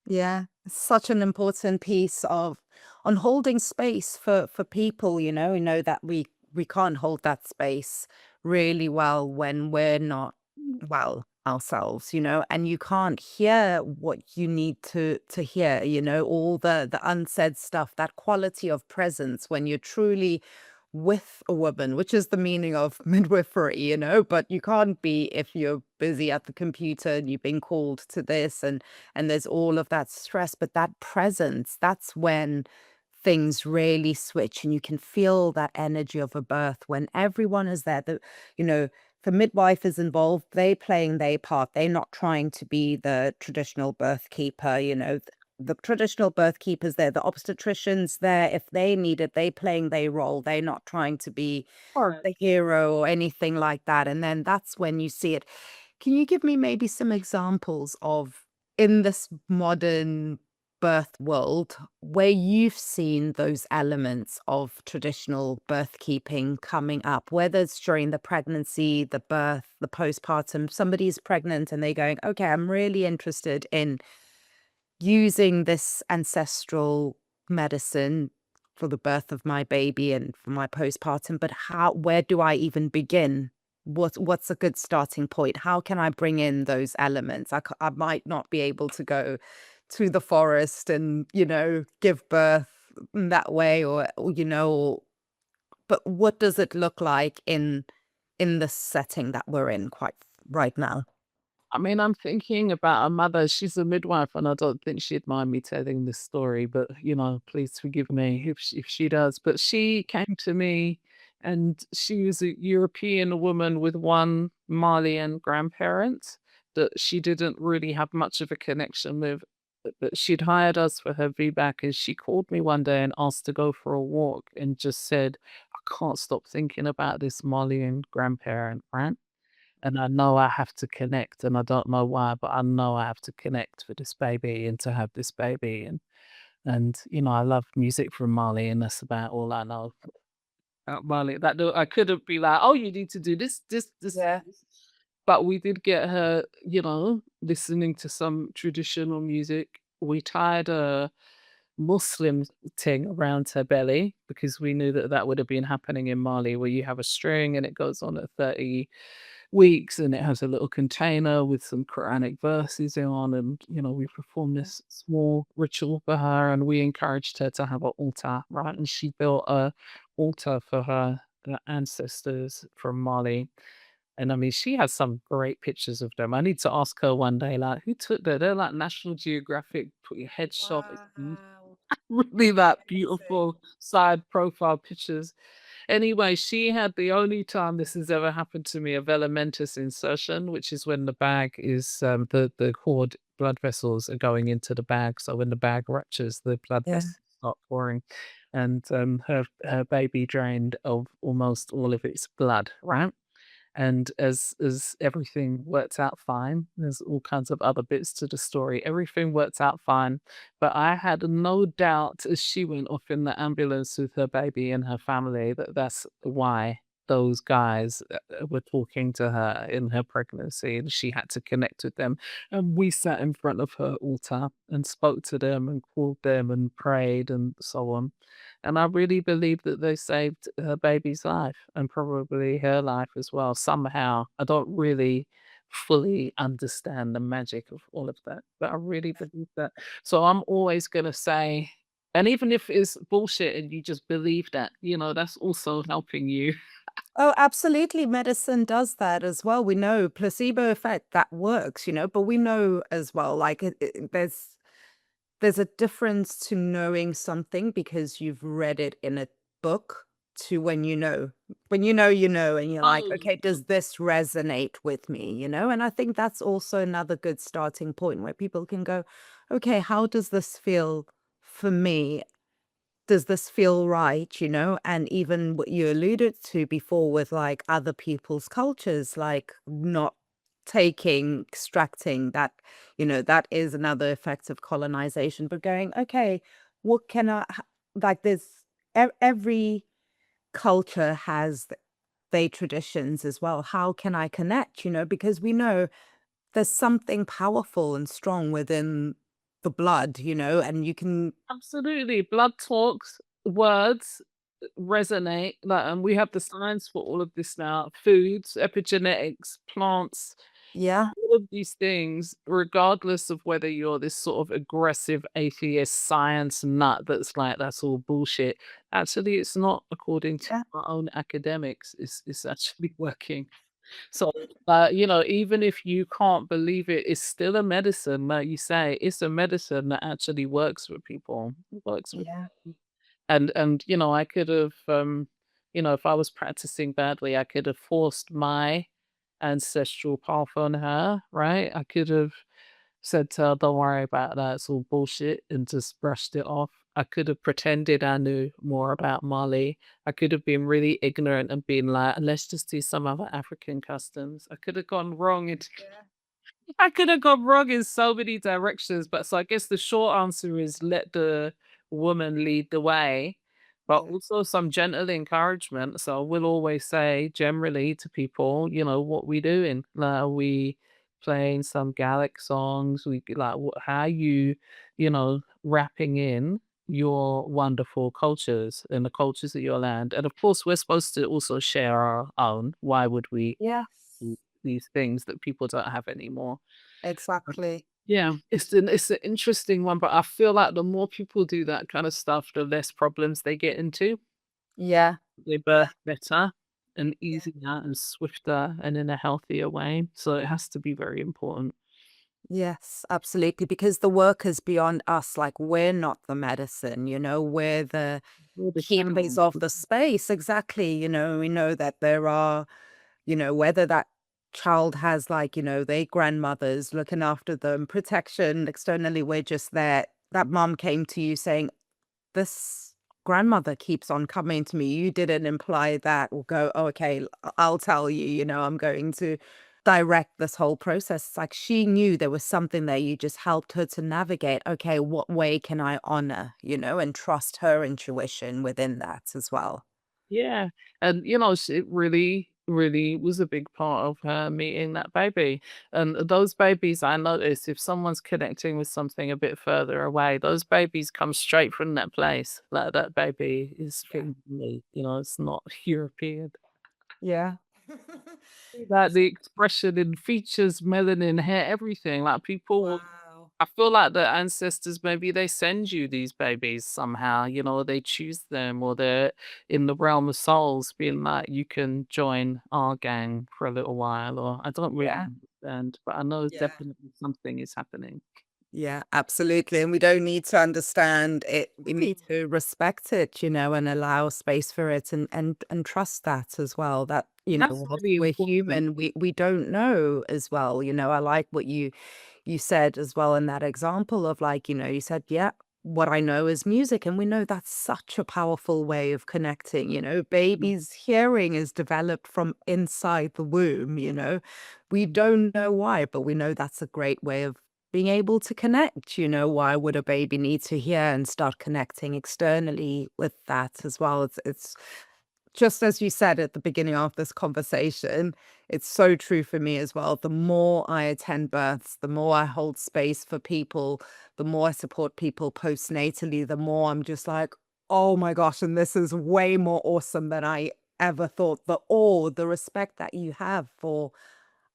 Yeah, it's such an important piece of on holding space for people, we know that we can't hold that space really well when we're not well ourselves, and you can't hear what you need to hear, all the unsaid stuff, that quality of presence when you're truly with a woman, which is the meaning of midwifery, but you can't be if you're busy at the computer and you've been called to this and there's all of that stress, but that presence, that's when things really switch and you can feel that energy of a birth when everyone is there. You know, the midwife is involved, they playing their part. They're not trying to be the traditional birth keeper, the traditional birth keepers there, the obstetricians there, if they need it, they playing their role. They're not trying to be Right. the hero or anything like that. And then that's when you see it. Can you give me maybe some examples of in this modern birth world where you've seen those elements of traditional birth keeping coming up, whether it's during the pregnancy, the birth, the postpartum, somebody's pregnant and they're going, okay, I'm really interested in using this ancestral medicine for the birth of my baby and for my postpartum, but where do I even begin? What's a good starting point? How can I bring in those elements? I might not be able to go to the forest and, give birth that way but what does it look like in the setting that we're in quite right now? I mean, I'm thinking about a mother. She's a midwife, and I don't think she'd mind me telling this story, but please forgive me if she does. But she came to me, and she was a European woman with one Malian grandparent that she didn't really have much of a connection with. But she'd hired us for her VBAC, and she called me one day and asked to go for a walk, and just said, "I can't stop thinking about this Malian grandparent, right? And I know I have to connect, and I don't know why, but I know I have to connect for this baby and to have this baby." And I love music from Mali, and that's about all I know. at Mali. That I couldn't be like, "Oh, you need to do this." Yeah. But we did get her, listening to some traditional music. We tied a Muslim thing around her belly because we knew that that would have been happening in Mali, where you have a string and it goes on at 30 weeks and it has a little container with some Quranic verses on. And, we performed Yeah. this small ritual for her and we encouraged her to have an altar, right? And she built a altar for her ancestors from Mali. And I mean, she has some great pictures of them. I need to ask her one day, like, who took that? They're like National Geographic, put your headshot. It's Wow. really that Amazing. beautiful side profile pictures. Anyway, she had the only time this has ever happened to me a velamentous insertion, which is when the bag is the cord blood vessels are going into the bag. So when the bag ruptures, the blood Yeah. vessels start pouring, and her baby drained of almost all of its blood. Right. And as everything worked out fine, there's all kinds of other bits to the story. Everything worked out fine, but I had no doubt as she went off in the ambulance with her baby and her family that that's why those guys were talking to her in her pregnancy and she had to connect with them. And we sat in front of her altar and spoke to them and called them and prayed and so on. And I really believe that they saved her baby's life and probably her life as well, somehow. I don't really fully understand the magic of all of that, but I really believe that. So I'm always going to say, and even if it's bullshit and you just believe that, that's also helping you. Oh, absolutely. Medicine does that as well. We know placebo effect that works, but we know as well, like there's a difference to knowing something because you've read it in a book to when you know. When you know, and you're like, Oh, okay, does this resonate with me? And I think that's also another good starting point where people can go, okay, how does this feel for me? Does this feel right? And even what you alluded to before with like other people's cultures, like not extracting that, that is another effect of colonization, but going, okay, what can like this, every culture has their traditions as well. How can I connect, because we know there's something powerful and strong within the blood, and you can, absolutely. Blood talks, words resonate. Like, and we have the science for all of this now: foods, epigenetics, plants, yeah, all of these things, regardless of whether you're this sort of aggressive atheist science nut that's like, that's all bullshit. Actually, it's not according to yeah, our own academics. It's actually working. So, even if you can't believe it, it's still a medicine. Like you say, it's a medicine that actually works for people. It works with yeah, and I could have if I was practicing badly, I could have forced my ancestral path on her, right? I could have said to her, "Don't worry about that, it's all bullshit," and just brushed it off. I could have pretended I knew more about Mali. I could have been really ignorant and been like, "Let's just do some other African customs." I could have gone wrong in yeah, I could have gone wrong in so many directions, but so I guess the short answer is let the woman lead the way, but yeah, also some gentle encouragement. So I will always say generally to people, what we doing? Like, are we playing some Gaelic songs? Like, how wrapping in your wonderful cultures and the cultures of your land. And of course, we're supposed to also share our own. Why would we yes, these things that people don't have anymore? exactly. Yeah, it's an interesting one, but I feel like the more people do that kind of stuff, the less problems they get into. Yeah, They yeah, birth better and yeah. easier and swifter and in a healthier way. So it has to be very important. Yes, absolutely. Because the work is beyond us. Like we're not the medicine, we're the All the keepers channels. of the space. Exactly. We know that there are, whether that child has like, their grandmothers looking after them, protection externally, we're just there. That mom came to you saying, this grandmother keeps on coming to me. You didn't imply that or go, oh, okay, I'll tell you, I'm going to direct this whole process. It's like she knew there was something there. You just helped her to navigate. Okay, what way can I honor, and trust her intuition within that as well. Yeah, and, it really, really was a big part of her meeting that baby, and those babies, I notice if someone's connecting with something a bit further away, those babies come straight from that place, like, that baby is Yeah. from me, it's not European. Yeah. Like, It's the expression in features, melanin, hair, everything, like, people wow. I feel like the ancestors, maybe they send you these babies somehow, they choose them or they're in the realm of souls being like, "You can join our gang for a little while," or I don't really Yeah. understand, but I know Yeah. definitely something is happening. Yeah, absolutely. And we don't need to understand it. We need to respect it, and allow space for it and trust that as well. That, That's whilst really we're important. human, we don't know as well. I like what you said as well in that example of like, you said, yeah, what I know is music. And we know that's such a powerful way of connecting. Babies' hearing is developed from inside the womb. We don't know why, but we know that's a great way of being able to connect. Why would a baby need to hear and start connecting externally with that as well? It's just as you said at the beginning of this conversation, it's so true for me as well. The more I attend births, the more I hold space for people, the more I support people postnatally, the more I'm just like, oh my gosh, and this is way more awesome than I ever thought. The awe, the respect that you have for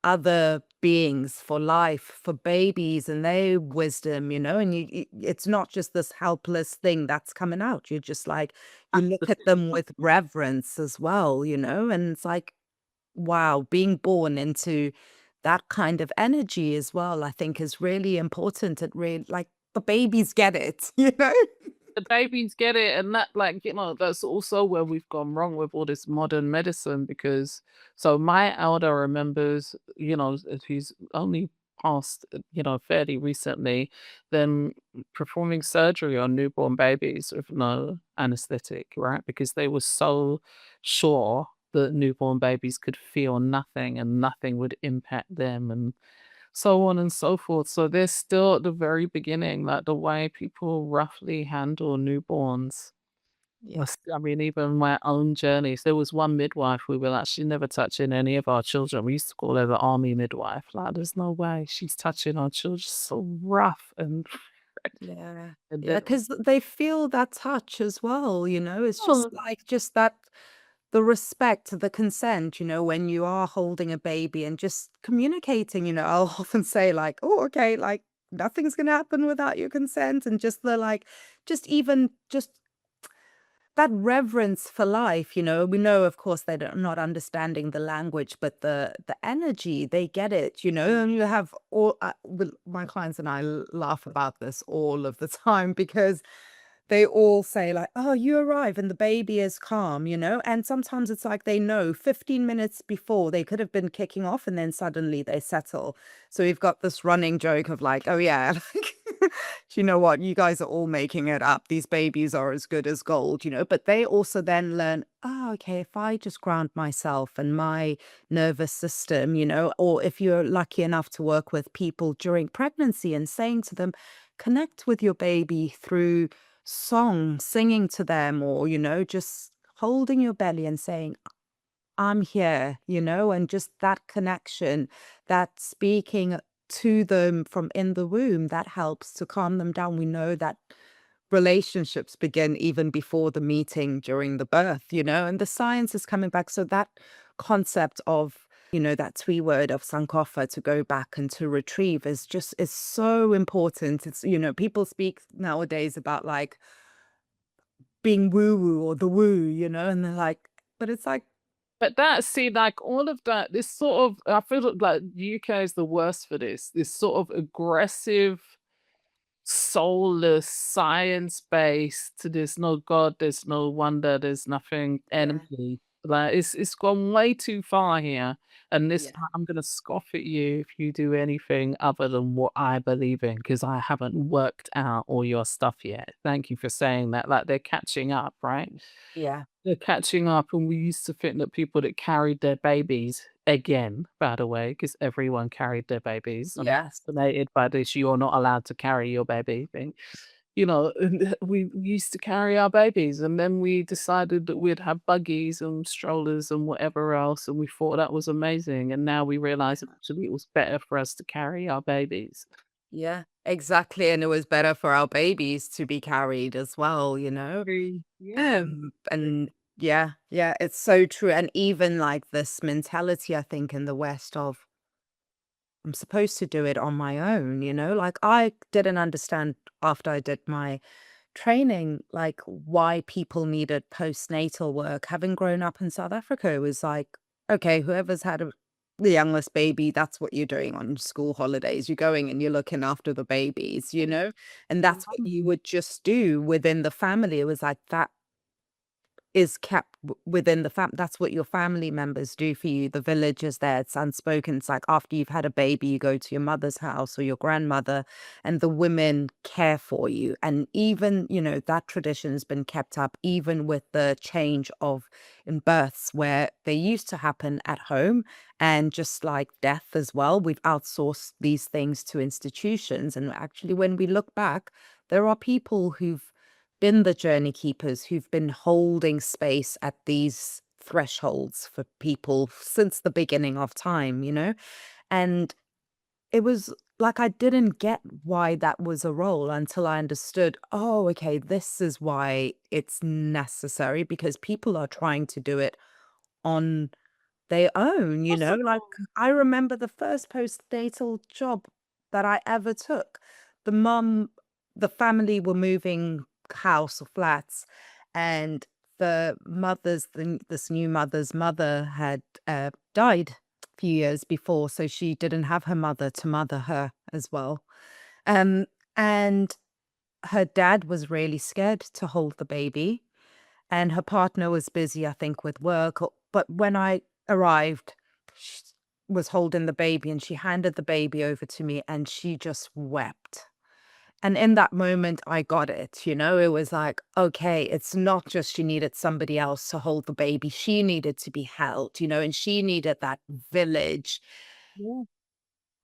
other beings, for life, for babies and their wisdom, and it's not just this helpless thing that's coming out. You're just like, you That's the look at them thing. with reverence as well, and it's like, wow, being born into that kind of energy as well, I think is really important. It really, like, the babies get it, you know? The babies get it, and that, like, that's also where we've gone wrong with all this modern medicine because so my elder remembers, he's only passed, fairly recently, them performing surgery on newborn babies with no anesthetic, right? Because they were so sure that newborn babies could feel nothing and nothing would impact them and so on and so forth. So they're still at the very beginning, like the way people roughly handle newborns. Yeah. I mean, even my own journeys. There was one midwife we were actually never touching any of our children. We used to call her the army midwife. Like, there's no way she's touching our children. So rough and Yeah. and Yeah, then because they feel that touch as well, it's just oh, like just that the respect, the consent, when you are holding a baby and just communicating, I'll often say like, "Oh, okay, like nothing's gonna happen without your consent," and just the like, just even just that reverence for life, we know, of course, they're not understanding the language, but the energy, they get it, and you have all my clients and I laugh about this all of the time because they all say like, "Oh, you arrive and the baby is calm," and sometimes it's like they know 15 minutes before they could have been kicking off and then suddenly they settle. So we've got this running joke of like, "Oh yeah, like, you know what? You guys are all making it up. These babies are as good as gold," but they also then learn, "Oh, okay, if I just ground myself and my nervous system, or if you're lucky enough to work with people during pregnancy and saying to them, connect with your baby through song, singing to them, or, just holding your belly and saying, I'm here, and just that connection, that speaking to them from in the womb, that helps to calm them down. We know that relationships begin even before the meeting during the birth, and the science is coming back. So that concept of, that twee word of sankofa to go back and to retrieve is so important. It's, people speak nowadays about like being woo woo or the woo, and they're like, but it's like, but that see, like all of that, this sort of I feel like the UK is the worst for this. This sort of aggressive soulless, science-based, there's no God, there's no wonder, there's nothing yeah, enemy. Like, it's gone way too far here, and this yeah, time I'm gonna scoff at you if you do anything other than what I believe in, because I haven't worked out all your stuff yet. Thank you for saying that, like, they're catching up, right? yeah, They're catching up, and we used to think that people that carried their babies again, by the way, because everyone carried their babies. I'm yes, fascinated by this "you're not allowed to carry your baby" thing. and we used to carry our babies, and then we decided that we'd have buggies and strollers and whatever else, and we thought that was amazing, and now we realize actually it was better for us to carry our babies. Yeah, exactly, and it was better for our babies to be carried as well, you know? Yeah. And yeah, yeah, it's so true, and even, like, this mentality, I think, in the West of, "I'm supposed to do it on my own," you know? Like, I didn't understand after I did my training, like, why people needed postnatal work. Having grown up in South Africa, it was like, okay, whoever's had the youngest baby, that's what you're doing on school holidays. You're going and you're looking after the babies, you know? And that's what you would just do within the family. It was like that is kept within the that's what your family members do for you. The village is there, it's unspoken. It's like after you've had a baby, you go to your mother's house or your grandmother, and the women care for you. And even, that tradition has been kept up even with the change of in births where they used to happen at home, and just like death as well, we've outsourced these things to institutions. And actually, when we look back, there are people who've been the journey keepers, who've been holding space at these thresholds for people since the beginning of time, you know? And it was like I didn't get why that was a role until I understood, oh, okay, this is why it's necessary because people are trying to do it on their own, you know? Like, Possible. I remember the first postnatal job that I ever took. The mum the family were moving house or flats, and this new mother's mother had, died a few years before, so she didn't have her mother to mother her as well. Um, and her dad was really scared to hold the baby, and her partner was busy, I think, with work. But when I arrived, she was holding the baby and she handed the baby over to me and she just wept. And in that moment, I got it. It was like, okay, it's not just she needed somebody else to hold the baby. She needed to be held, and she needed that village. Yeah.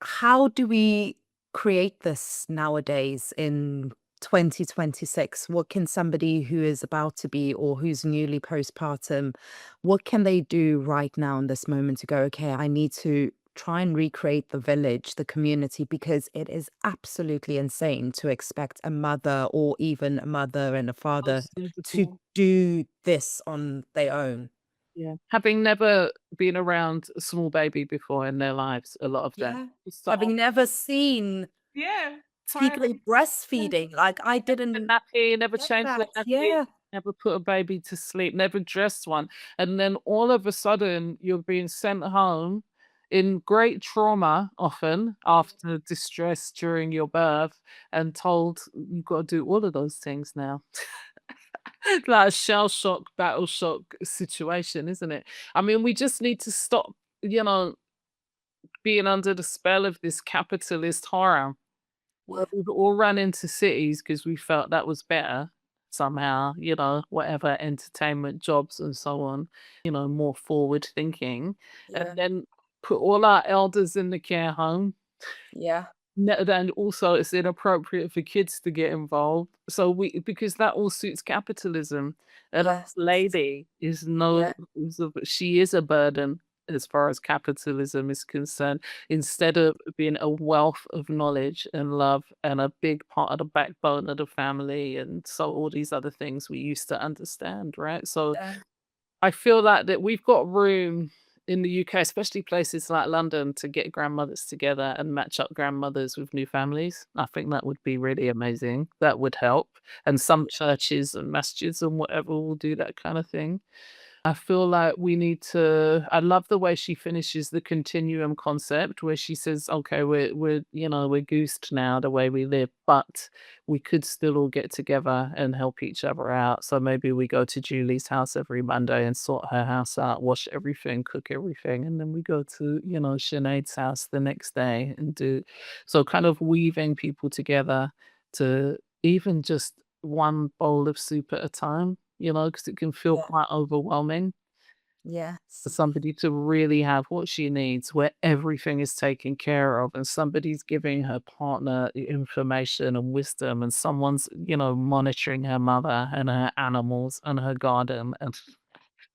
How do we create this nowadays in 2026? What can somebody who is about to be or who's newly postpartum, what can they do right now in this moment to go, okay, I need to try and recreate the village, the community, because it is absolutely insane to expect a mother or even a mother and a father Most of the to time. do this on their own. Yeah. Having never been around a small baby before in their lives, a lot of them. Yeah. So Having never seen yeah, people tiring. Yeah. breastfeeding, like, I The didn't nappy, never get changed the that. nappy, Yeah. never put a baby to sleep, never dressed one, and then all of a sudden, you're being sent home in great trauma, often after distress during your birth, and told, "You've gotta do all of those things now." Like a shell shock, battle shock situation, isn't it? I mean, we just need to stop, you know, being under the spell of this capitalist horror. Well, Yeah, we've all run into cities because we felt that was better somehow, whatever entertainment jobs and so on, more forward thinking, and yeah, then put all our elders in the care home. yeah, Then also it's inappropriate for kids to get involved. So because that all suits capitalism. And our yes, lady is yeah, she is a burden as far as capitalism is concerned, instead of being a wealth of knowledge and love and a big part of the backbone of the family and so all these other things we used to understand, right? So yeah, I feel like that we've got room in the UK, especially places like London, to get grandmothers together and match up grandmothers with new families. I think that would be really amazing. That would help. And some churches and masjids and whatever will do that kind of thing. I feel like we need to I love the way she finishes the continuum concept where she says, "Okay, we're goosed now the way we live, but we could still all get together and help each other out. So maybe we go to Julie's house every Monday and sort her house out, wash everything, cook everything, and then we go to, Sinead's house the next day and do." So kind of weaving people together to even just one bowl of soup at a time, because it can feel yeah, quite overwhelming. for Yes. somebody to really have what she needs, where everything is taken care of, and somebody's giving her partner information and wisdom, and someone's, monitoring her mother and her animals and her garden and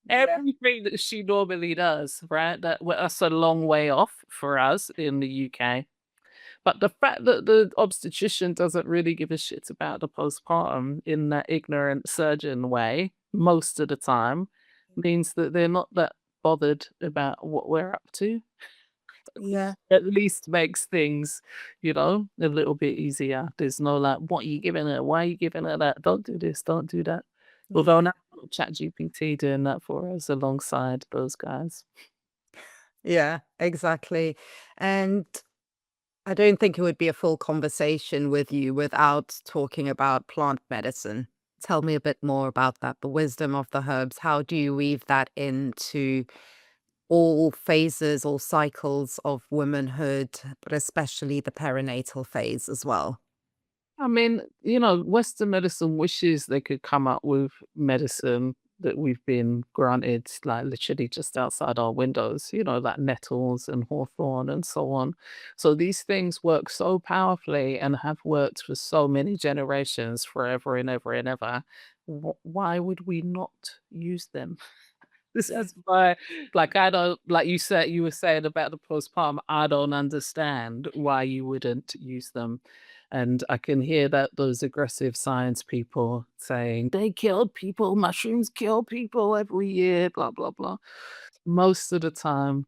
Yeah. everything that she normally does, right? That's a long way off for us in the UK. But the fact that the obstetrician doesn't really give a shit about the postpartum in that ignorant surgeon way most of the time means that they're not that bothered about what we're up to. Yeah. At least makes things, a little bit easier. There's no like, what are you giving her? Why are you giving her that? Don't do this, don't do that. Although Yeah. now ChatGPT doing that for us alongside those guys. Yeah, exactly. And I don't think it would be a full conversation with you without talking about plant medicine. Tell me a bit more about that, the wisdom of the herbs. How do you weave that into all phases, all cycles of womanhood, but especially the perinatal phase as well? I mean, Western medicine wishes they could come up with medicine that we've been granted, like literally just outside our windows, like nettles and hawthorn and so on. So these things work so powerfully and have worked for so many generations, forever and ever and ever. Why would we not use them? This Yeah. is why, like, I don't, like you were saying about the postpartum, I don't understand why you wouldn't use them. And I can hear that those aggressive science people saying they killed people, mushrooms kill people every year, blah, blah, blah. Most of the time,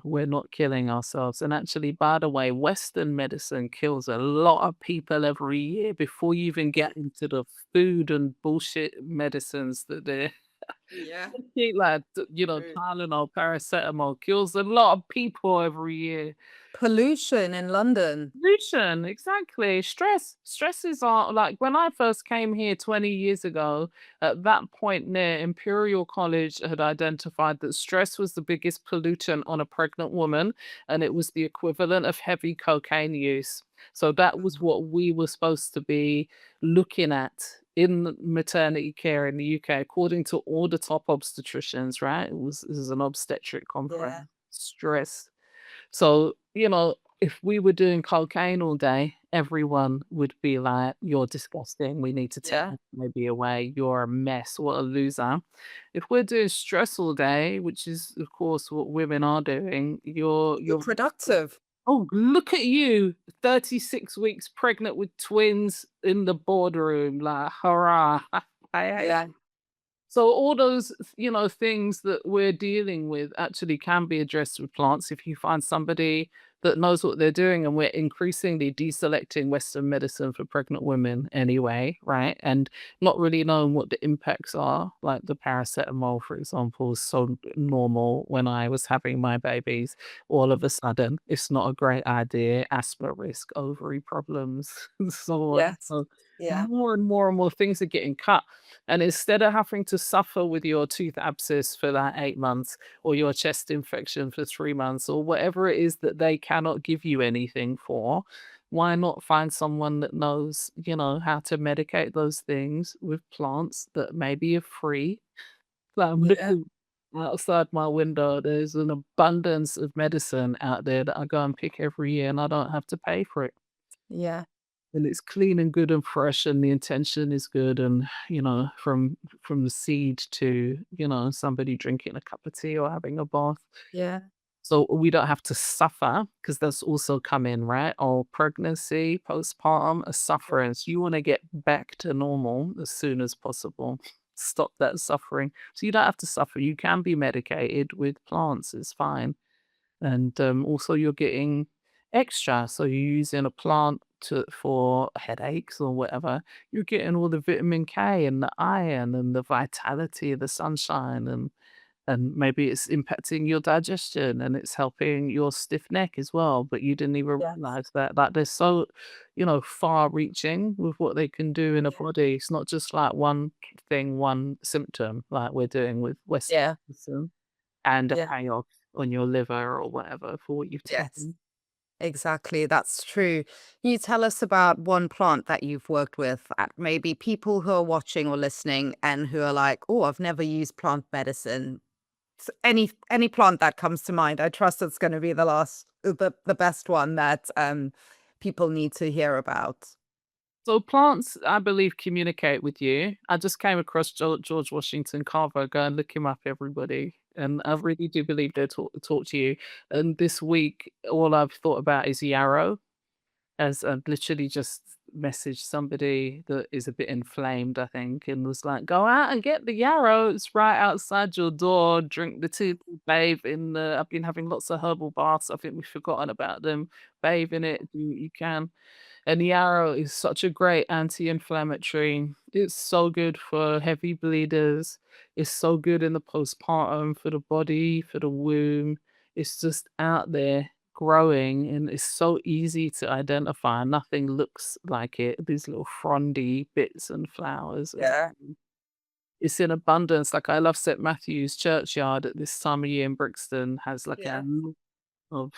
we're not killing ourselves. And actually, by the way, Western medicine kills a lot of people every year before you even get into the food and bullshit medicines that they're Yeah. like, True. Tylenol, paracetamol kills a lot of people every year. Pollution in London. Pollution, exactly. Stresses are like when I first came here 20 years ago, at that point near Imperial College had identified that stress was the biggest pollutant on a pregnant woman, and it was the equivalent of heavy cocaine use. So that was what we were supposed to be looking at in maternity care in the UK, according to all the top obstetricians, right? This is an obstetric Yeah. conference. Stress. So, if we were doing cocaine all day, everyone would be like, "You're disgusting. We need to take Yeah. this baby away. You're a mess. What a loser." If we're doing stress all day, which is of course what women are doing, You're you're productive. oh, look at you, 36 weeks pregnant with twins in the boardroom, like hurrah. Yeah. So all those, things that we're dealing with actually can be addressed with plants if you find somebody that knows what they're doing. And we're increasingly deselecting Western medicine for pregnant women anyway, right? And not really knowing what the impacts are. Like the paracetamol, for example, was so normal when I was having my babies. All of a sudden, it's not a great idea. Asthma risk, ovary problems, and so on. Yes. So Yeah. more and more and more things are getting cut, and instead of having to suffer with your tooth abscess for that 8 months or your chest infection for 3 months or whatever it is that they cannot give you anything for, why not find someone that knows, how to medicate those things with plants that maybe are free? Like I'm Yeah. looking outside my window, there's an abundance of medicine out there that I go and pick every year and I don't have to pay for it. Yeah. And it's clean and good and fresh and the intention is good and, from the seed to, somebody drinking a cup of tea or having a bath. Yeah. So we don't have to suffer because that's also come in, right? Or pregnancy, postpartum, a sufferance. You want to get back to normal as soon as possible. Stop that suffering. So you don't have to suffer. You can be medicated with plants. It's fine. And also you're getting extra. So you're using a plant for headaches or whatever. You're getting all the vitamin K and the iron and the vitality of the sunshine and maybe it's impacting your digestion and it's helping your stiff neck as well. But you didn't even Yes. realize that. Like they're so, far reaching with what they can do in a Yeah. body. It's not just like one thing, one symptom like we're doing with Western Yeah. medicine and a Yeah. payoff on your liver or whatever for what you've Yes. taken. Exactly, that's true. Can you tell us about one plant that you've worked with? Maybe people who are watching or listening and who are like, oh, I've never used plant medicine. any plant that comes to mind. I trust it's gonna be the best one that, people need to hear about. So plants, I believe, communicate with you. I just came across George Washington Carver. Go and look him up, everybody. And I really do believe they talk to you. And this week, all I've thought about is yarrow, as I've literally just messaged somebody that is a bit inflamed, I think, and was like, "Go out and get the yarrow. It's right outside your door. Drink the tea, bathe in the." I've been having lots of herbal baths. I think we've forgotten about them. Bathe in it. You can. And yarrow is such a great anti-inflammatory. It's so good for heavy bleeders. It's so good in the postpartum for the body, for the womb. It's just out there growing and it's so easy to identify. Nothing looks like it. These little frondy bits and flowers. Yeah. It's in abundance. Like I love St. Matthew's churchyard at this time of year in Brixton has like a Yeah. lot of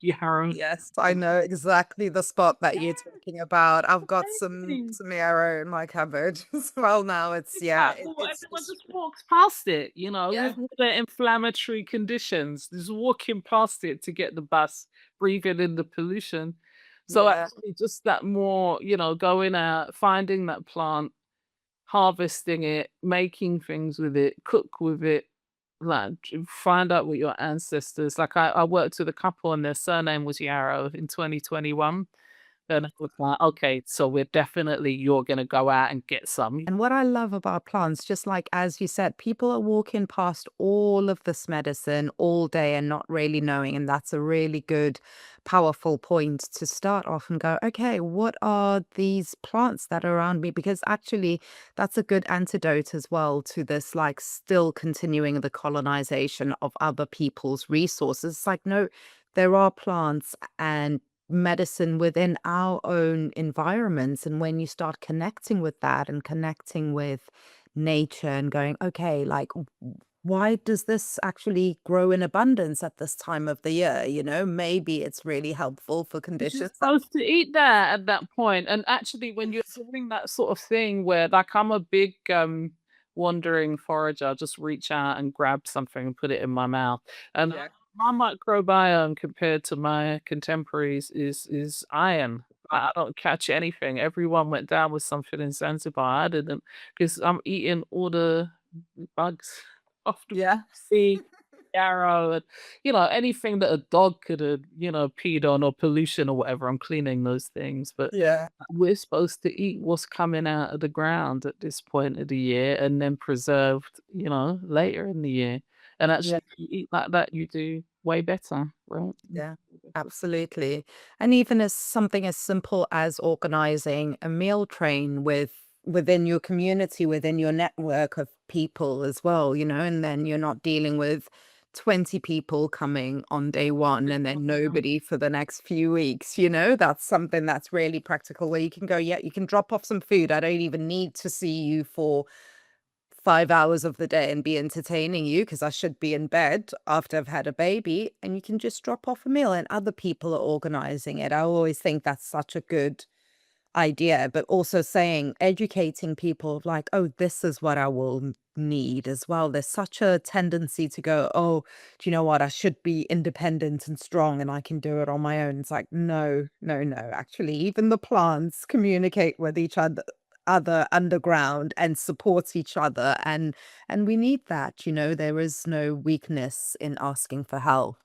yarrow. Yes, I know exactly the spot that you're Yeah, talking about. I've got amazing. some yarrow in my cupboard as well now. It's yeah, Well, everyone it's just walks past it, with yeah, all their inflammatory conditions, just walking past it to get the bus, breathing in the pollution. So yeah, actually just that more, going out, finding that plant, harvesting it, making things with it, cook with it, like find out what your ancestors like I worked with a couple and their surname was Yarrow in 2021. And I was like, okay, so you're gonna go out and get some. and what I love about plants, just like as you said, people are walking past all of this medicine all day and not really knowing. And that's a really good, powerful point to start off and go, okay, what are these plants that are around me? Because actually, that's a good antidote as well to this, like, still continuing the colonization of other people's resources. It's like, no, there are plants and medicine within our own environments. And when you start connecting with that and connecting with nature and going, okay, like, why does this actually grow in abundance at this time of the year? Maybe it's really helpful for You're just conditions that, supposed to eat that at that point, and actually when you're doing that sort of thing where like I'm a big, wandering forager, I'll just reach out and grab something and put it in my mouth, and yeah, my microbiome compared to my contemporaries is iron. I don't catch anything. Everyone went down with something in Zanzibar, I didn't, not because 'cause I'm eating all the bugs off the yeah, sea, yarrow, and anything that a dog could have, peed on or pollution or whatever, I'm cleaning those things, but yeah, we're supposed to eat what's coming out of the ground at this point of the year and then preserved, later in the year. And yeah. actually, if you eat like that, you do way better, right? Yeah, absolutely. And even as something as simple as organizing a meal train within your community, within your network of people as well, and then you're not dealing with 20 people coming on day one and then nobody for the next few weeks, that's something that's really practical where you can go, yeah, you can drop off some food. I don't even need to see you for 5 hours of the day and be entertaining you because I should be in bed after I've had a baby, and you can just drop off a meal and other people are organizing it. I always think that's such a good idea, but also saying educating people of like, "Oh, this is what I will need as well." There's such a tendency to go, "Oh, do you know what? I should be independent and strong and I can do it on my own." It's like, "No, no, no. Actually, even the plants communicate with each other underground and support each other, and we need that. There is no weakness in asking for help."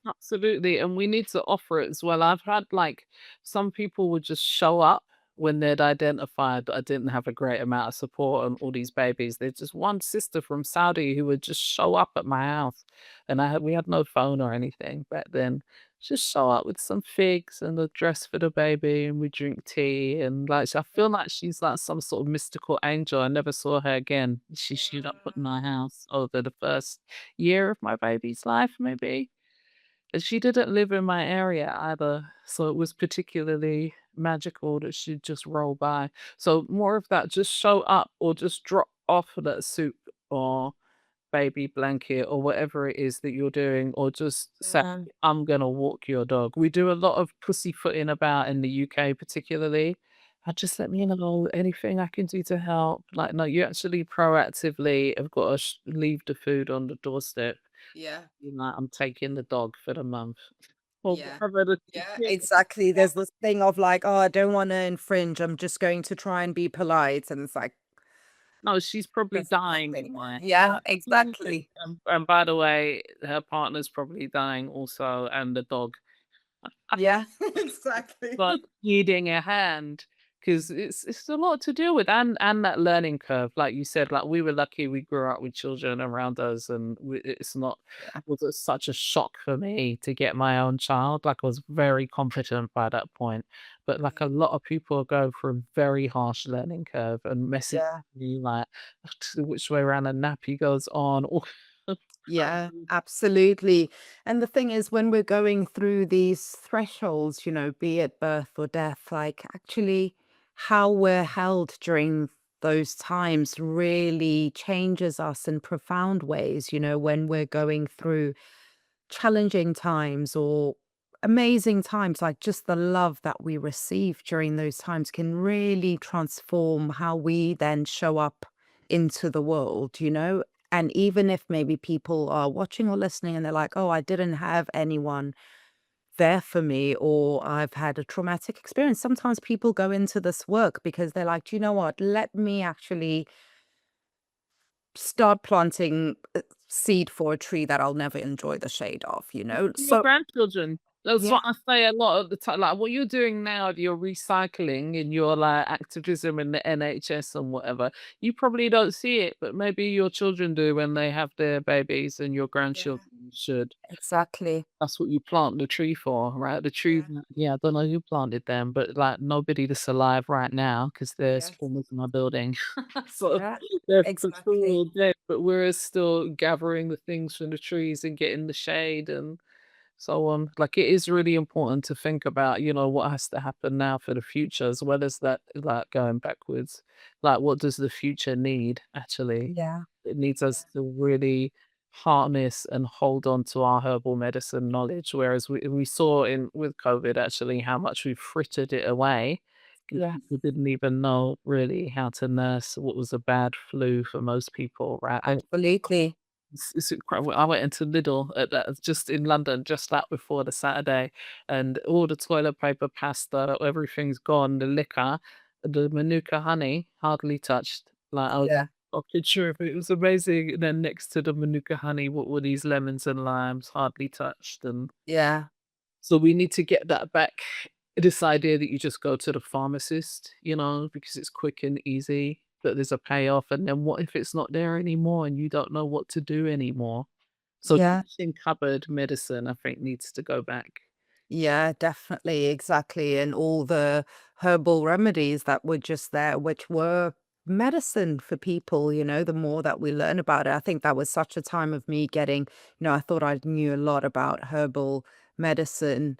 Absolutely, and we need to offer it as well. I've had like some people would just show up when they'd identified that I didn't have a great amount of support on all these babies. There's just one sister from Saudi who would just show up at my house, and we had no phone or anything back then. Just show up with some figs and a dress for the baby, and we drink tea. And like, I feel like she's like some sort of mystical angel. I never saw her again. She showed up at my house over the first year of my baby's life, maybe. And she didn't live in my area either, so it was particularly magical that she'd just roll by. So more of that, just show up or just drop off that soup or baby blanket or whatever it is that you're doing, or just say, Yeah. "I'm gonna walk your dog." We do a lot of pussyfooting about in the UK particularly. Just let me know anything I can do to help. Like, no, you actually proactively have got to leave the food on the doorstep. Yeah. You know, I'm taking the dog for the month. Or Yeah. whatever the Yeah, kid. exactly. There's this thing of like, "Oh, I don't wanna infringe. I'm just going to try and be polite." And it's like, No, she's probably there's dying nothing. anyway. Yeah, exactly. And by the way, her partner's probably dying also, and the dog. Yeah, But exactly. needing a hand, because it's a lot to deal with, and that learning curve, like you said, like, we were lucky we grew up with children around us, and it's not Yeah, was it such a shock for me to get my own child, like, I was very confident by that point, but, like, a yeah, lot of people go through a very harsh learning curve and message yeah. me, like, which way around a nappy goes on, or Yeah, absolutely. And the thing is, when we're going through these thresholds, be it birth or death, like actually how we're held during those times really changes us in profound ways, when we're going through challenging times or amazing times, like just the love that we receive during those times can really transform how we then show up into the world. And even if maybe people are watching or listening and they're like, oh, I didn't have anyone there for me, or I've had a traumatic experience. Sometimes people go into this work because they're like, do you know what? Let me actually start planting seed for a tree that I'll never enjoy the shade of. your So, grandchildren. That's yeah, what I say a lot of the time. Like what you're doing now, you're recycling in your like activism in the NHS and whatever. You probably don't see it, but maybe your children do when they have their babies, and your yeah, grandchildren should. exactly. That's what you plant the tree for, right? The trees, Yeah, yeah, I don't know who planted them, but like nobody that's alive right now because there's yes, formers in my building. So yeah, they're for sure exactly. all dead, but we're still gathering the things from the trees and getting the shade and so on. Like it is really important to think about, what has to happen now for the future as well as that, like going backwards. Like, what does the future need actually? Yeah, It needs yeah, us to really harness and hold on to our herbal medicine knowledge. Whereas we saw in with COVID actually how much we frittered it away because yeah, people didn't even know really how to nurse what was a bad flu for most people, right? absolutely. It's incredible. I went into Lidl at that just in London, just that before the Saturday, and all the toilet paper, pasta, everything's gone. The liquor, the Manuka honey, hardly touched. Like I was Yeah, not sure if it was amazing. And then next to the Manuka honey, what were these lemons and limes, hardly touched. And yeah, so we need to get that back. This idea that you just go to the pharmacist, because it's quick and easy, that there's a payoff. And then what if it's not there anymore and you don't know what to do anymore? So yeah. kitchen cupboard medicine, I think, needs to go back. Yeah, definitely, exactly. And all the herbal remedies that were just there, which were medicine for people, the more that we learn about it. I think that was such a time of me getting, I thought I knew a lot about herbal medicine,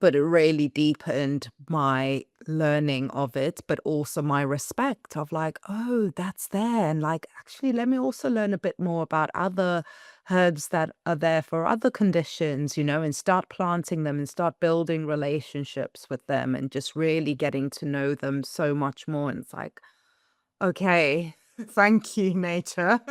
but it really deepened my learning of it, but also my respect of like, oh, that's there. And like, actually, let me also learn a bit more about other herbs that are there for other conditions, and start planting them and start building relationships with them and just really getting to know them so much more. And it's like, okay, thank you, nature.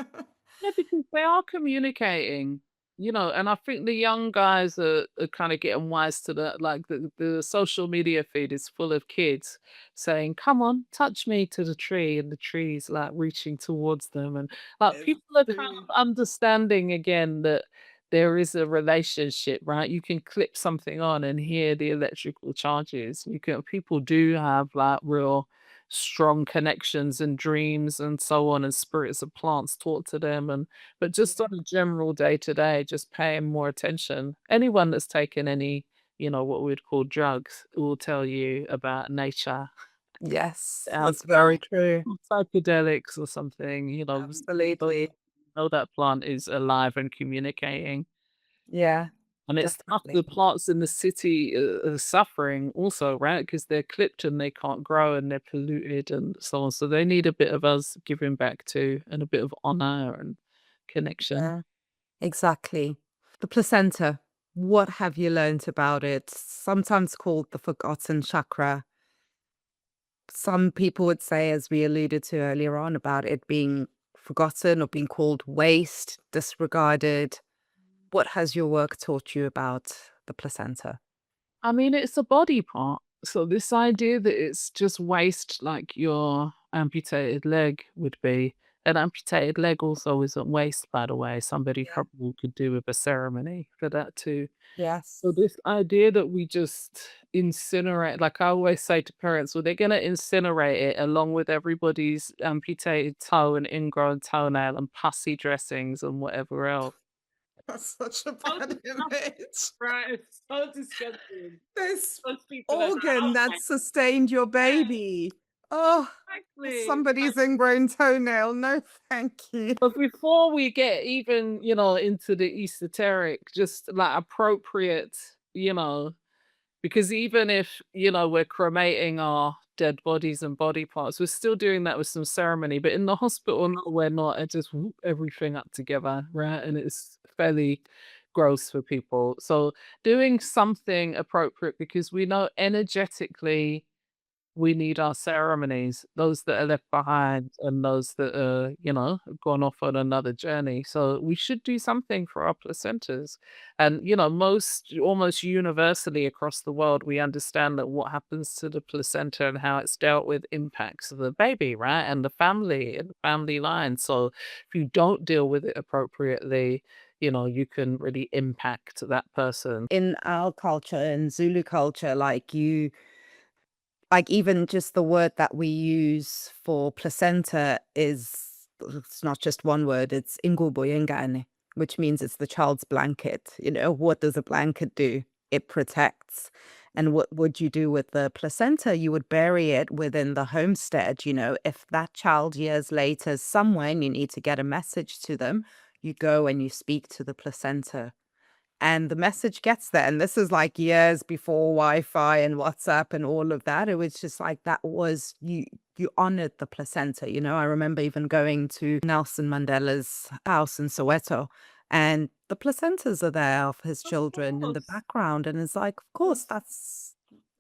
Yeah, because they are communicating, and I think the young guys are kind of getting wise to that. Like the social media feed is full of kids saying, "Come on, touch me," to the tree, and the tree's like reaching towards them, and like It's people are kind true. of understanding again that there is a relationship, right? You can clip something on and hear the electrical charges. People do have like real strong connections and dreams and so on, and spirits of plants taught to them, and but just on Yeah. a general day to day, just paying more attention. Anyone that's taken any, what we'd call drugs will tell you about nature, Yes, um, that's very true. psychedelics or something, know Absolutely. know that plant is alive and communicating. Yeah, And it's tough, the definitely. plants in the city are suffering also, right? Because they're clipped and they can't grow and they're polluted and so on. So they need a bit of us giving back too, and a bit of honor and connection. Yeah, exactly. The placenta, what have you learned about it? Sometimes called the forgotten chakra. Some people would say, as we alluded to earlier on, about it being forgotten or being called waste, disregarded. What has your work taught you about the placenta? I mean, it's a body part. So this idea that it's just waste like your amputated leg would be. An amputated leg also isn't waste, by the way. Somebody Yeah. probably could do with a ceremony for that too. Yes. So this idea that we just incinerate, like I always say to parents, well, they're gonna incinerate it along with everybody's amputated toe and ingrown toenail and pussy dressings and whatever else. That's such a So bad disgusting, image. right? It's so disgusting. This Most people are like, organ "Oh that my sustained your god, baby. Oh, exactly." somebody's ingrown toenail. No, thank you. But before we get even, into the esoteric, just like appropriate, because even if, we're cremating our dead bodies and body parts, we're still doing that with some ceremony. But in the hospital, no, we're not. It just whoop everything up together, right? And it's fairly gross for people. So doing something appropriate because we know energetically we need our ceremonies, those that are left behind and those that are, have gone off on another journey. So we should do something for our placentas. And, most almost universally across the world, we understand that what happens to the placenta and how it's dealt with impacts the baby, right? And the family and the family line. So if you don't deal with it appropriately, you can really impact that person. In our culture, in Zulu culture, like even just the word that we use for placenta is it's not just one word, it's ingubuyengane, which means it's the child's blanket. You know, what does a blanket do? It protects. And what would you do with the placenta? You would bury it within the homestead. You know, if that child years later is somewhere and you need to get a message to them, you go and you speak to the placenta and the message gets there, and this is, like, years before Wi-Fi and WhatsApp and all of that. It was just like that was you honored the placenta, you know? I remember even going to Nelson Mandela's house in Soweto, and the placentas are there of his Of children in the course. background, and it's like, of Of course, that's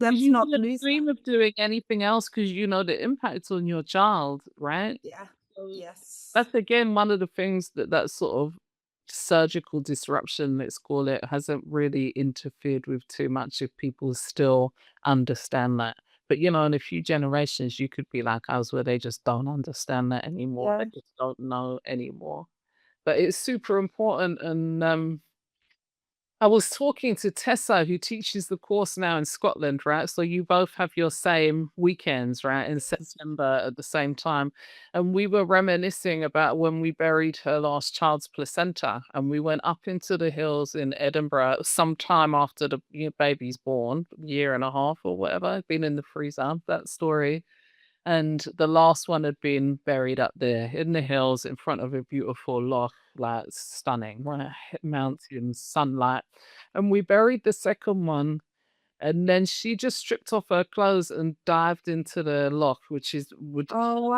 'Cause let's you not wouldn't lose that. dream of doing anything else because you know the impact on your child, right? Yeah. So, Yes. that's again one of the things that sort of surgical disruption, let's call it, hasn't really interfered with too much if people still understand that. But, in a few generations, you could be like us where they just don't understand that anymore. They Yeah. just don't know anymore. But it's super important and, I was talking to Tessa, who teaches the course now in Scotland, right? So you both have your same weekends, right, in Yes. September at the same time. And we were reminiscing about when we buried her last child's placenta. And we went up into the hills in Edinburgh sometime after the baby's born, year and a half or whatever, been in the freezer, that story. And the last one had been buried up there in the hills in front of a beautiful loch, like stunning, right? Mountains, sunlight. And we buried the second one and then she just stripped off her clothes and dived into the loch, which Oh,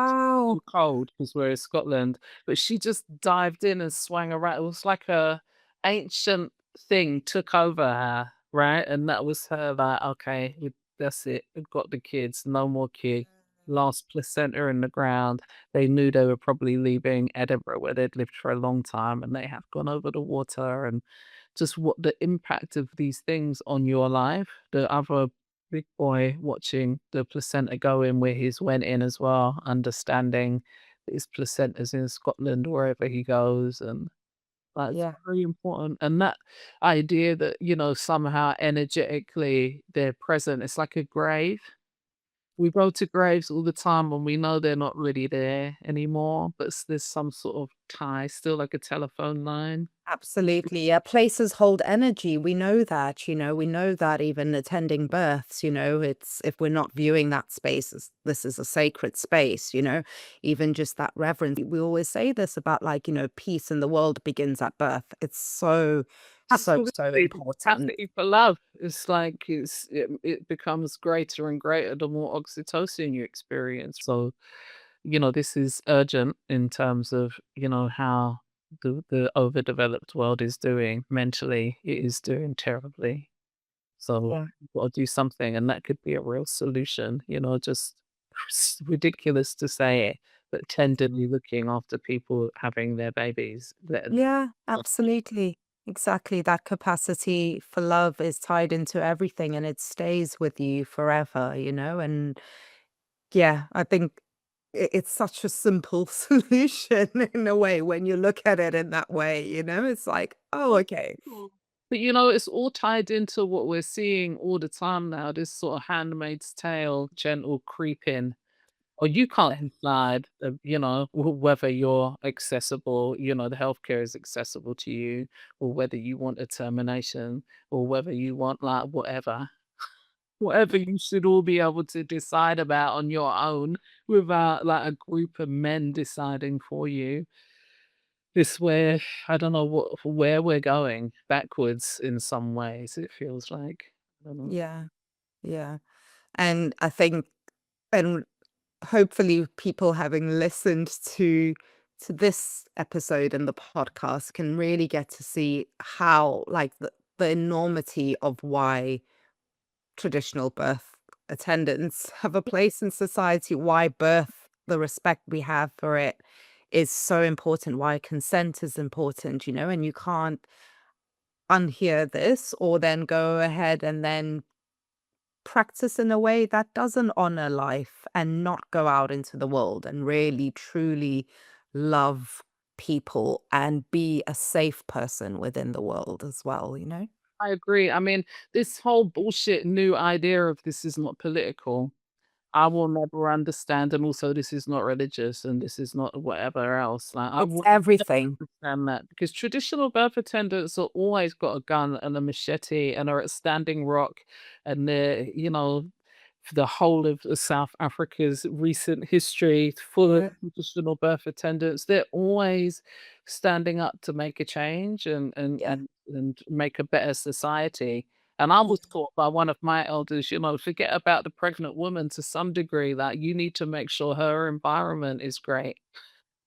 too wow. cold because we're in Scotland. But she just dived in and swang around. It was like a ancient thing took over her, right? And that was her like, okay, that's it. We've got the kids, no more kids. Last placenta in the ground. They knew they were probably leaving Edinburgh where they'd lived for a long time and they have gone over the water and just what the impact of these things on your life. The other big boy watching the placenta go in where he's went in as well, understanding that his placenta's in Scotland wherever he goes, and that's Yeah. very important. And that idea that, somehow energetically they're present, it's like a grave. We go to graves all the time and we know they're not really there anymore, but there's some sort of tie, still like a telephone line. Absolutely. Yeah, places hold energy. We know that, you know, we know that even attending births, you know, it's if we're not viewing that space as this is a sacred space, you know, even just that reverence. We always say this about like, you know, peace in the world begins at birth. It's so Absolutely, the important. capacity for love. It's like it becomes greater and greater the more oxytocin you experience. So, this is urgent in terms of, how the overdeveloped world is doing mentally. It is doing terribly. So Yeah. we've got to do something, and that could be a real solution. Just ridiculous to say it, but tenderly looking after people having their babies. Yeah, absolutely. Exactly. That capacity for love is tied into everything and it stays with you forever, you know? And yeah, I think it's such a simple solution in a way when you look at it in that way, you know? It's like, oh, okay. Sure. But, you know, it's all tied into what we're seeing all the time now, this sort of Handmaid's Tale, gentle creeping. Or you can't decide, you know, whether you're accessible, you know, the healthcare is accessible to you, or whether you want a termination, or whether you want, like, whatever. Whatever you should all be able to decide about on your own without, like, a group of men deciding for you. This where I don't know where we're going, backwards in some ways, it feels like. I don't know. Yeah. Yeah. And I think, and hopefully people having listened to this episode and the podcast can really get to see how like the enormity of why traditional birth attendants have a place in society, why birth, the respect we have for it is so important, why consent is important, you know, and you can't unhear this or then go ahead and then practice in a way that doesn't honor life and not go out into the world and really truly love people and be a safe person within the world as well, you know? I agree. I mean, this whole bullshit new idea of this is not political, I will never understand, and also this is not religious and this is not whatever else. Like I It's will never everything. understand that because traditional birth attendants are always got a gun and a machete and are at Standing Rock and they're, you know, for the whole of South Africa's recent history full of Yeah. traditional birth attendants. They're always standing up to make a change Yeah. and make a better society. And I was taught by one of my elders, you know, forget about the pregnant woman to some degree, that you need to make sure her environment is great.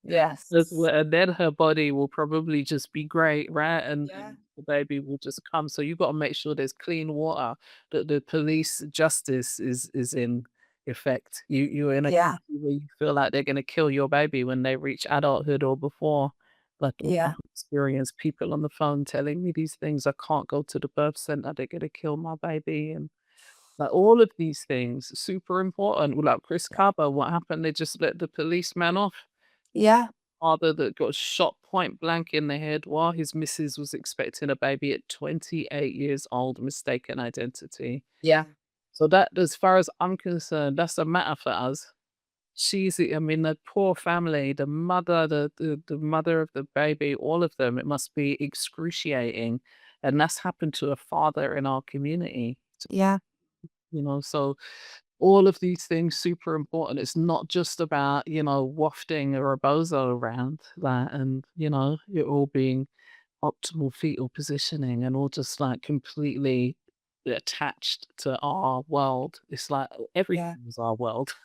As Yes. well, and then her body will probably just be great, right? Yeah. And the baby will just come. So you got to make sure there's clean water, that the police justice is in effect. You're in a Yeah. country where you feel like they're gonna kill your baby when they reach adulthood or before. Like I've Yeah. experienced people on the phone telling me these things. I can't go to the birth center. They're gonna kill my baby, and like all of these things super important. Well, like Chris Kaba, what happened? They just let the policeman off Yeah. father that got shot point blank in the head while his missus was expecting a baby at 28 years old, mistaken identity. Yeah. So that, as far as I'm concerned, that's a matter for us. I mean, the poor family, the mother, the mother of the baby, all of them, it must be excruciating. And that's happened to a father in our community, Yeah. you know. So all of these things super important. It's not just about, you know, wafting a rebozo around that and, you know, it all being optimal fetal positioning and all just like completely attached to our world. It's like Yeah. everything is our world.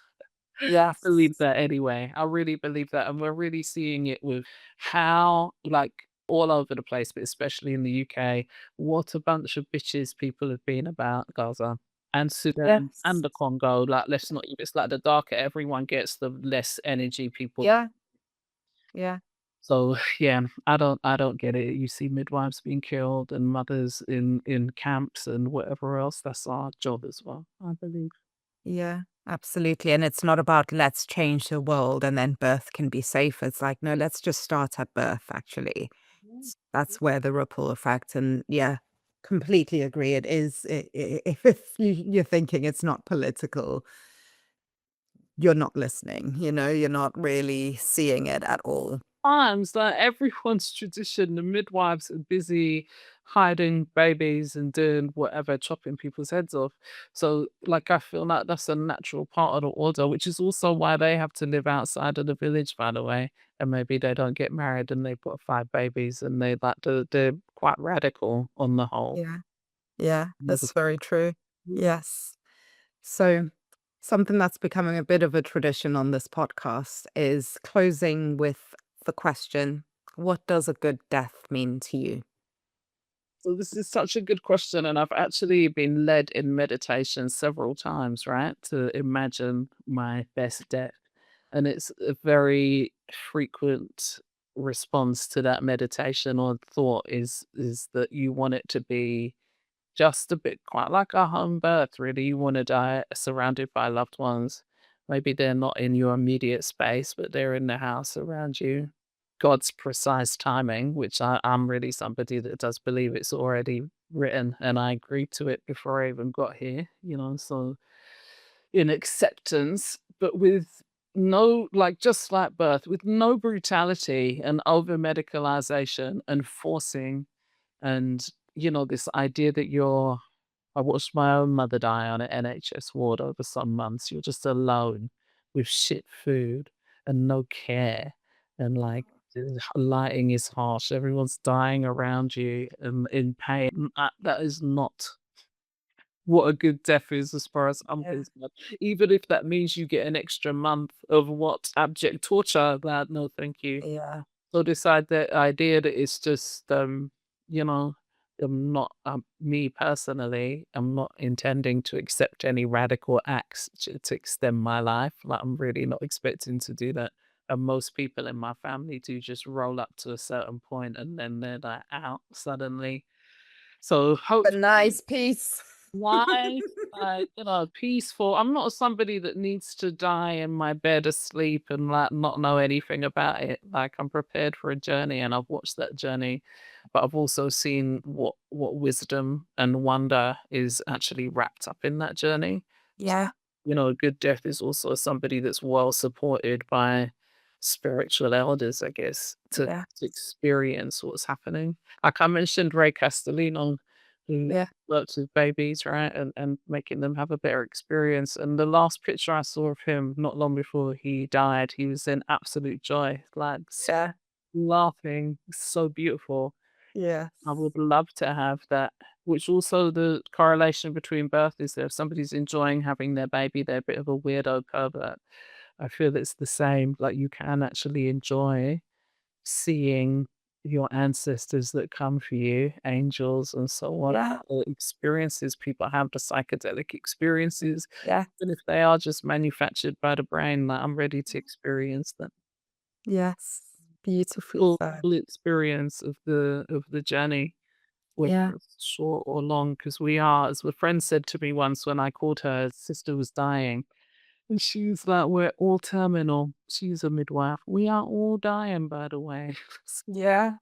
I Yes. believe that anyway. I really believe that. And we're really seeing it with how, like, all over the place, but especially in the UK, what a bunch of bitches people have been about Gaza and Sudan and Yes. the Congo. Like, let's not, it's like the darker everyone gets, the less energy people. Yeah. Yeah. So yeah, I don't get it. You see midwives being killed and mothers in camps and whatever else. That's our job as well, I believe. Yeah, absolutely. And it's not about let's change the world and then birth can be safe. It's like, no, let's just start at birth, actually. Yeah. That's where the ripple effect. And yeah, completely agree. It is. If you're thinking it's not political, you're not listening. You know, you're not really seeing it at all. Times like everyone's tradition, the midwives are busy hiding babies and doing whatever, chopping people's heads off. So, like, I feel like that's a natural part of the order, which is also why they have to live outside of the village, by the way. And maybe they don't get married and they've got five babies and they're quite radical on the whole. Yeah. Yeah, Never. that's very true. Yes. So, something that's becoming a bit of a tradition on this podcast is closing with the question, what does a good death mean to you? So this is such a good question, and I've actually been led in meditation several times, right, to imagine my best death. And it's a very frequent. response to that meditation or thought is that you want it to be just a bit quite like a home birth, really. You want to die surrounded by loved ones. Maybe they're not in your immediate space, but they're in the house around you. God's precise timing, which I'm really somebody that does believe it's already written, and I agreed to it before I even got here, so in acceptance, but with no, like, just like birth, with no brutality and over medicalization and forcing and, this idea that I watched my own mother die on an NHS ward over some months. You're just alone with shit food and no care. And like the lighting is harsh. Everyone's dying around you and in pain. That is not what a good death is as far as I'm Yeah. concerned. Even if that means you get an extra month of what abject torture, that no, thank you. Yeah. So decide the idea that it's just, you know, I'm not, me personally, I'm not intending to accept any radical acts to extend my life. Like, I'm really not expecting to do that. And most people in my family do just roll up to a certain point and then they're like out suddenly. So A hopefully nice piece. why? Peaceful. I'm not somebody that needs to die in my bed asleep and like not know anything about it. Like I'm prepared for a journey and I've watched that journey, but I've also seen what wisdom and wonder is actually wrapped up in that journey. Yeah. A good death is also somebody that's well supported by spiritual elders, I guess, Yeah. to experience what's happening. Like I mentioned Ray Castellino, who Yeah. works with babies, right? And making them have a better experience. And the last picture I saw of him not long before he died, he was in absolute joy, like Yeah. laughing, so beautiful. Yes. I would love to have that, which also the correlation between birth is that if somebody's enjoying having their baby, they're a bit of a weirdo pervert. I feel it's the same. Like you can actually enjoy seeing your ancestors that come for you, angels and so on. Yeah. The experiences people have, the psychedelic experiences, Yeah. even if they are just manufactured by the brain, like I'm ready to experience them. Yes. Beautifully said. Full experience of the journey. Whether Yeah. it's short or long, because we are, as a friend said to me once when I called her, sister was dying, and she was like, "We're all terminal." She's a midwife. "We are all dying, by the way." Yeah.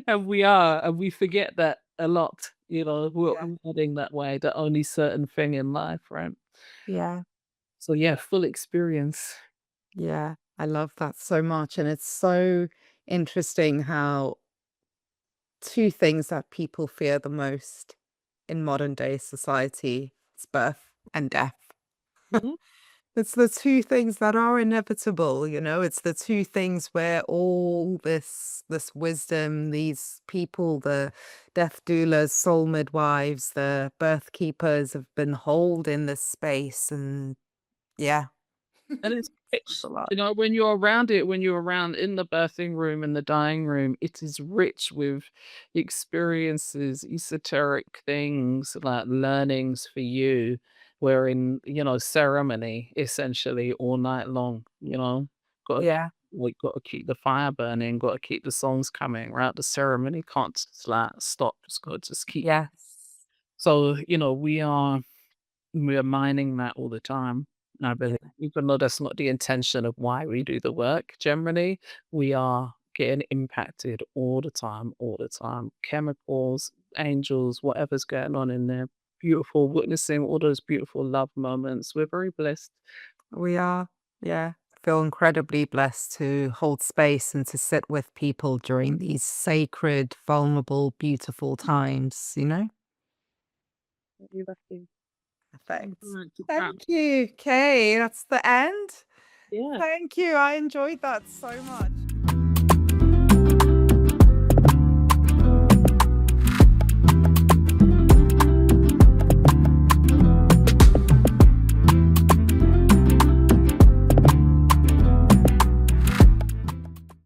And we are, and we forget that a lot, we're Yeah. all heading that way, the only certain thing in life, right? Yeah. So, yeah, full experience. Yeah. I love that so much. And it's so interesting how two things that people fear the most in modern day society is birth and death. Mhm. It's the two things that are inevitable, it's the two things where all this wisdom, these people, the death doulas, soul midwives, the birth keepers have been holed in this space and yeah. And it's It's rich. a lot. When you're around it, when you're around in the birthing room and the dying room, it is rich with experiences, esoteric things, like learnings for you. We're in, ceremony essentially all night long, Got Yeah. we got to keep the fire burning, got to keep the songs coming, right? The ceremony can't just like stop. It's got to just keep. Yes. So, we're mining that all the time, I Yeah. believe, even though that's not the intention of why we do the work generally, we are getting impacted all the time, all the time. Chemicals, angels, whatever's going on in there. Beautiful, witnessing all those beautiful love moments. We're very blessed. We are. Yeah. I feel incredibly blessed to hold space and to sit with people during these sacred, vulnerable, beautiful times. Very lucky. Perfect. Right to Thank have. you. Okay, that's the end. Yeah. Thank you. I enjoyed that so much.